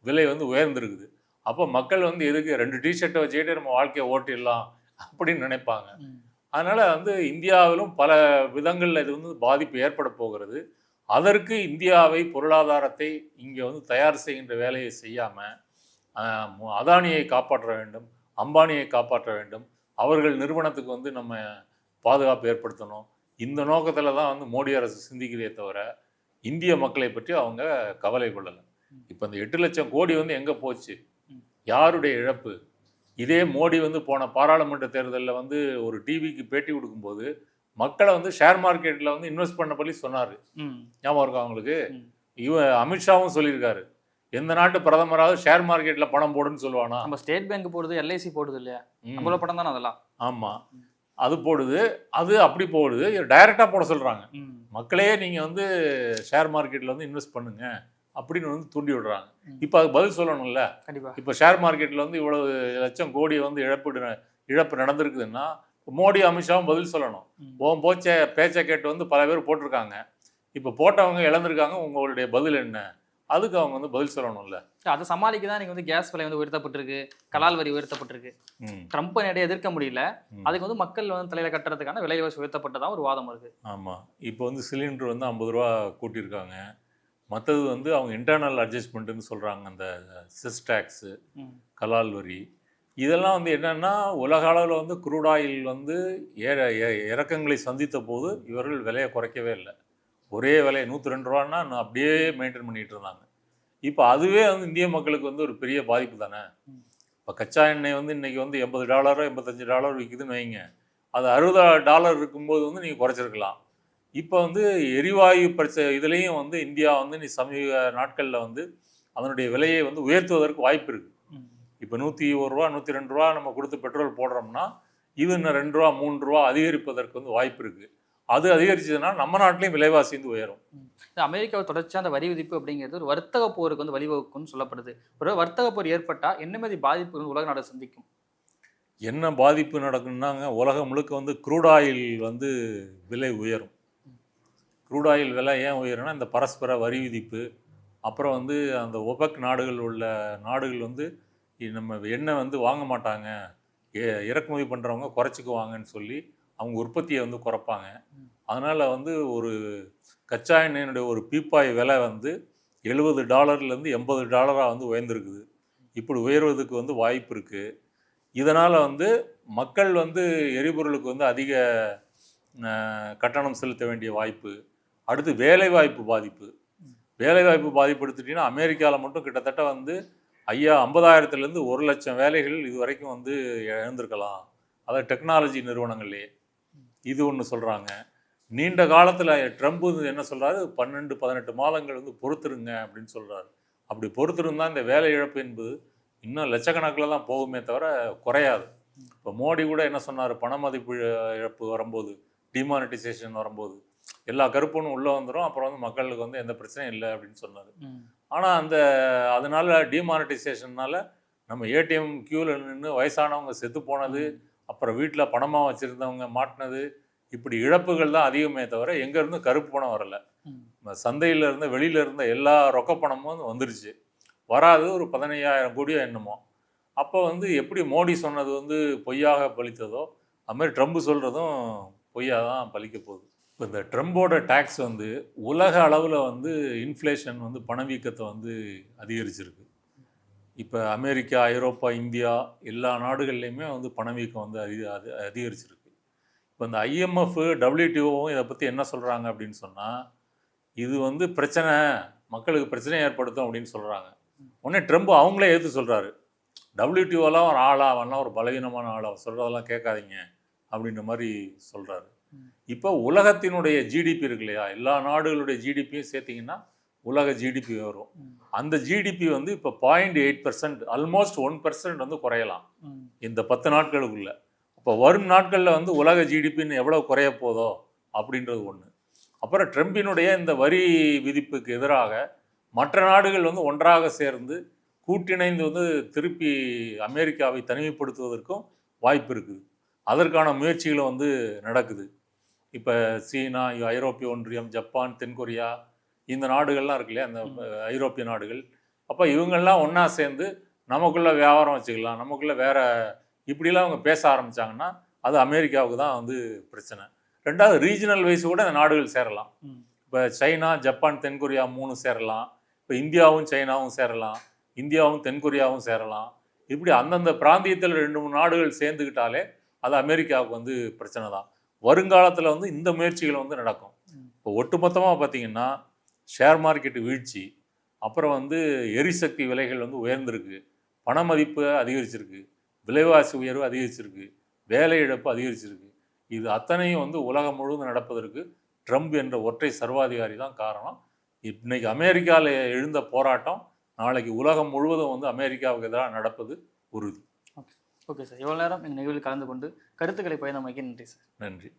விலை வந்து உயர்ந்திருக்குது. அப்போ மக்கள் வந்து எதுக்கு 2 டிஷர்ட்டை வச்சுக்கிட்டு நம்ம வாழ்க்கையை ஓட்டிடலாம் அப்படின்னு நினைப்பாங்க. அதனால் வந்து இந்தியாவிலும் பல விதங்களில் இது வந்து பாதிப்பு ஏற்பட போகிறது. அதற்கு இந்தியாவை பொருளாதாரத்தை இங்கே வந்து தயார் செய்கின்ற வேலையை செய்யாமல் அதானியை காப்பாற்ற வேண்டும், அம்பானியை காப்பாற்ற வேண்டும், அவர்கள் நிறுவனத்துக்கு வந்து நம்ம பாதுகாப்பு ஏற்படுத்தணும். இந்த நோக்கத்தில் தான் வந்து மோடி அரசு சிந்திக்கிறதே தவிர இந்திய மக்களை பற்றி அவங்க கவலை கொள்ளலை. இப்போ இந்த 8 லட்சம் கோடி வந்து எங்கே போச்சு, யாருடைய இழப்பு? இதே மோடி வந்து போன பாராளுமன்ற தேர்தலில் வந்து ஒரு டிவிக்கு பேட்டி கொடுக்கும்போது மக்களை வந்து ஷேர் மார்க்கெட்டில் வந்து இன்வெஸ்ட் பண்ண பற்றி சொன்னார். ஞாபகம் இருக்கா அவங்களுக்கு? அமித்ஷாவும் சொல்லியிருக்காரு, எந்த நாட்டு பிரதமராவது ஷேர் மார்க்கெட்டில் பணம் போடுன்னு சொல்லுவானா? நம்ம ஸ்டேட் பேங்க் போடுது, எல்ஐசி போடுது இல்லையா, நம்மளோட படம் தானே அதெல்லாம். ஆமாம், அது போடுது, அது அப்படி போடுது, டைரெக்டாக போட சொல்கிறாங்க. மக்களே நீங்கள் வந்து ஷேர் மார்க்கெட்டில் வந்து இன்வெஸ்ட் பண்ணுங்க அப்படின்னு வந்து தூண்டி விடுறாங்க. இப்போ அதுக்கு பதில் சொல்லணும்ல. இப்போ ஷேர் மார்க்கெட்டில் வந்து இவ்வளவு லட்சம் கோடி வந்து இழப்பு நடந்திருக்குதுன்னா மோடி அமித்ஷாவும் பதில் சொல்லணும். பேச்சை கேட்டு வந்து பல பேர் போட்டிருக்காங்க. இப்போ போட்டவங்க இழந்திருக்காங்க, உங்களுடைய பதில் என்ன? அதுக்கு அவங்க வந்து பதில் சொல்லணும்ல. அதை சமாளிக்க தான் நீங்கள் வந்து கேஸ் விலை வந்து உயர்த்தப்பட்டிருக்கு, கலால் வரி உயர்த்தப்பட்டிருக்கு. ட்ரம்ப் நேரடியாக எதிர்க்க முடியல, அதுக்கு வந்து மக்கள் வந்து தலையில் கட்டுறதுக்கான விலைவாசி உயர்த்தப்பட்டதான் ஒரு வாதம் இருக்குது. ஆமாம், இப்போ வந்து சிலிண்டர் வந்து 50 ரூபா கூட்டியிருக்காங்க. மற்றது வந்து அவங்க இன்டர்னல் அட்ஜஸ்ட்மெண்ட்டுன்னு சொல்கிறாங்க, அந்த செஸ் டேக்ஸு, கலால் வரி, இதெல்லாம் வந்து என்னென்னா உலக அளவில் வந்து குரூட் ஆயில் வந்து இறக்கங்களை சந்தித்த போது இவர்கள் விலையை குறைக்கவே இல்லை. ஒரே விலை 102 ரூபான்னா அப்படியே மெயின்டைன் பண்ணிகிட்டு இருந்தாங்க. இப்போ அதுவே வந்து இந்திய மக்களுக்கு வந்து ஒரு பெரிய பாதிப்பு தானே. இப்போ கச்சா எண்ணெய் வந்து இன்றைக்கி வந்து $80 $85 விற்குதுன்னு வைங்க, அது $60 இருக்கும்போது வந்து நீங்கள் குறைச்சிருக்கலாம். இப்போ வந்து எரிவாயு இதுலேயும் வந்து இந்தியா வந்து சமீப நாட்களில் வந்து அதனுடைய விலையை வந்து உயர்த்துவதற்கு வாய்ப்பு இருக்குது. இப்போ 101 ரூபா 102 ரூபா நம்ம கொடுத்து பெட்ரோல் போடுறோம்னா இது இன்னும் 2 ரூபா 3 ரூபா அதிகரிப்பதற்கு வந்து வாய்ப்பு இருக்குது. அது அதிகரிச்சதுன்னா நம்ம நாட்டிலையும் விலைவாசி வந்து உயரும். அமெரிக்காவை தொடர்ச்சியாக அந்த வரி விதிப்பு அப்படிங்கிறது ஒரு வர்த்தக போருக்கு வந்து வழிவகுக்கும்னு சொல்லப்படுது. ஒரு வர்த்தக போர் ஏற்பட்டால் என்ன மாதிரி பாதிப்பு வந்து உலக நாடு சந்திக்கும்? என்ன பாதிப்பு நடக்குன்னாங்க, உலகம் முழுக்க வந்து க்ரூட் ஆயில் வந்து விலை உயரும். க்ரூட் ஆயில் விலை ஏன் உயரும்னா இந்த பரஸ்பர வரி விதிப்பு, அப்புறம் வந்து அந்த ஒபெக் நாடுகள் உள்ள நாடுகள் வந்து நம்ம எண்ணெய் வந்து வாங்க மாட்டாங்க, இறக்குமதி பண்ணுறவங்க குறைச்சிக்குவாங்கன்னு சொல்லி அவங்க உற்பத்தியை வந்து குறைப்பாங்க. அதனால் வந்து ஒரு கச்சா எண்ணெயினுடைய ஒரு பீப்பாய் விலை வந்து $70 $80 வந்து உயர்ந்திருக்குது. இப்படி உயர்வதுக்கு வந்து வாய்ப்பு இருக்குது. இதனால் வந்து மக்கள் வந்து எரிபொருளுக்கு வந்து அதிக கட்டணம் செலுத்த வேண்டிய வாய்ப்பு. அடுத்து வேலைவாய்ப்பு பாதிப்பு. வேலைவாய்ப்பு பாதிப்பு எடுத்துட்டிங்கன்னா அமெரிக்காவில் மட்டும் கிட்டத்தட்ட வந்து 50,000 1 லட்சம் வேலைகள் இது வரைக்கும் வந்து இழந்திருக்கலாம். அதாவது டெக்னாலஜி நிறுவனங்கள்லேயே. இது ஒன்று சொல்கிறாங்க. நீண்ட காலத்தில் ட்ரம்ப் வந்து என்ன சொல்கிறாரு, 12-18 மாதங்கள் வந்து பொறுத்துருங்க அப்படின்னு சொல்கிறாரு. அப்படி பொறுத்திருந்தால் இந்த வேலை இழப்பு என்பது இன்னும் லட்சக்கணக்கில் தான் போகுமே தவிர குறையாது. இப்போ மோடி கூட என்ன சொன்னார், பண மதிப்பு இழப்பு வரும்போது, டிமானிட்டைசேஷன் வரும்போது எல்லா கருப்புன்னு உள்ளே வந்துடும், அப்புறம் வந்து மக்களுக்கு வந்து எந்த பிரச்சனையும் இல்லை அப்படின்னு சொன்னார். ஆனால் அதனால டிமானிட்டைசேஷன்னால நம்ம ஏடிஎம் க்யூவில் நின்று வயசானவங்க செத்து போனது, அப்புறம் வீட்டில் பணமாக வச்சுருந்தவங்க மாட்டினது, இப்படி இழப்புகள் தான் அதிகமே தவிர எங்கேருந்து கருப்பு பணம் வரலை. சந்தையில் இருந்த வெளியில் இருந்த எல்லா ரொக்க பணமும் வந்துருச்சு. வராது ஒரு 15,000 கோடியோ என்னமோ. அப்போ வந்து எப்படி மோடி சொன்னது வந்து பொய்யாக பலித்ததோ அதுமாதிரி ட்ரம்ப் சொல்கிறதும் பொய்யாக தான் பலிக்க போகுது. இப்போ இந்த ட்ரம்போட டேக்ஸ் வந்து உலக அளவில் வந்து இன்ஃப்ளேஷன் வந்து பணவீக்கத்தை வந்து அதிகரிச்சிருக்கு. இப்போ அமெரிக்கா, ஐரோப்பா, இந்தியா எல்லா நாடுகள்லையுமே வந்து பணவீக்கம் வந்து அதிகரிச்சிருக்கு. இப்போ இந்த IMF, WTOவும் இதை பற்றி என்ன சொல்கிறாங்க அப்படின்னு சொன்னால், இது வந்து பிரச்சனை, மக்களுக்கு பிரச்சனையை ஏற்படுத்தும் அப்படின்னு சொல்கிறாங்க. உடனே ட்ரம்ப் அவங்களே எடுத்து சொல்கிறாரு, WTOலாம் ஒரு ஆளாக அவன்லாம் ஒரு பலவீனமான ஆளாக சொல்கிறதெல்லாம் கேட்காதீங்க அப்படின்ற மாதிரி சொல்கிறாரு. இப்போ உலகத்தினுடைய ஜிடிபி இருக்கு இல்லையா, எல்லா நாடுகளுடைய ஜிடிபியும் சேர்த்திங்கன்னா உலக ஜிடிபி வரும். அந்த ஜிடிபி வந்து இப்போ 0.8%, ஆல்மோஸ்ட் 1% வந்து குறையலாம் இந்த 10 நாட்களுக்குள்ள. இப்போ வரும் நாட்களில் வந்து உலக ஜிடிபின்னு எவ்வளோ குறைய போதோ அப்படின்றது ஒன்று. அப்புறம் ட்ரம்பினுடைய இந்த வரி விதிப்புக்கு எதிராக மற்ற நாடுகள் வந்து ஒன்றாக சேர்ந்து கூட்டிணைந்து வந்து திருப்பி அமெரிக்காவை தனிமைப்படுத்துவதற்கும் வாய்ப்பு இருக்குது. அதற்கான முயற்சிகளும் வந்து நடக்குது. இப்போ சீனா, ஐரோப்பிய ஒன்றியம், ஜப்பான், தென்கொரியா, இந்த நாடுகள்லாம் இருக்கு இல்லையா, அந்த ஐரோப்பிய நாடுகள், அப்போ இவங்கெல்லாம் ஒன்றா சேர்ந்து நமக்குள்ளே வியாபாரம் வச்சுக்கலாம், நமக்குள்ளே வேற இப்படிலாம் அவங்க பேச ஆரம்பித்தாங்கன்னா அது அமெரிக்காவுக்கு தான் வந்து பிரச்சனை. ரெண்டாவது ரீஜனல் வைஸ் கூட இந்த நாடுகள் சேரலாம். இப்போ சைனா, ஜப்பான், தென்கொரியா 3 சேரலாம். இப்போ இந்தியாவும் சைனாவும் சேரலாம், இந்தியாவும் தென்கொரியாவும் சேரலாம். இப்படி அந்தந்த பிராந்தியத்தில் 2-3 நாடுகள் சேர்ந்துக்கிட்டாலே அது அமெரிக்காவுக்கு வந்து பிரச்சனை தான். வருங்காலத்தில் வந்து இந்த முயற்சிகள் வந்து நடக்கும். இப்போ ஒட்டுமொத்தமாக பார்த்தீங்கன்னா ஷேர் மார்க்கெட்டு வீழ்ச்சி, அப்புறம் வந்து எரிசக்தி விலைகள் வந்து உயர்ந்திருக்கு, பண மதிப்பு அதிகரிச்சிருக்கு, விலைவாசி உயர்வு அதிகரிச்சிருக்கு, வேலை இழப்பு அதிகரிச்சிருக்கு. இது அத்தனையும் வந்து உலகம் முழுவதும் நடப்பதற்கு ட்ரம்ப் என்ற ஒற்றை சர்வாதிகாரி தான் காரணம். இன்னைக்கு அமெரிக்காவில் எழுந்த போராட்டம் நாளைக்கு உலகம் முழுவதும் வந்து அமெரிக்காவுக்கு எதிராக நடப்பது உறுதி. ஓகே சார், இவ்வளோ நேரம் எங்கள் நிகழ்வில் கலந்து கொண்டு கருத்துக்களை பயந்தமைக்கு நன்றி சார். நன்றி.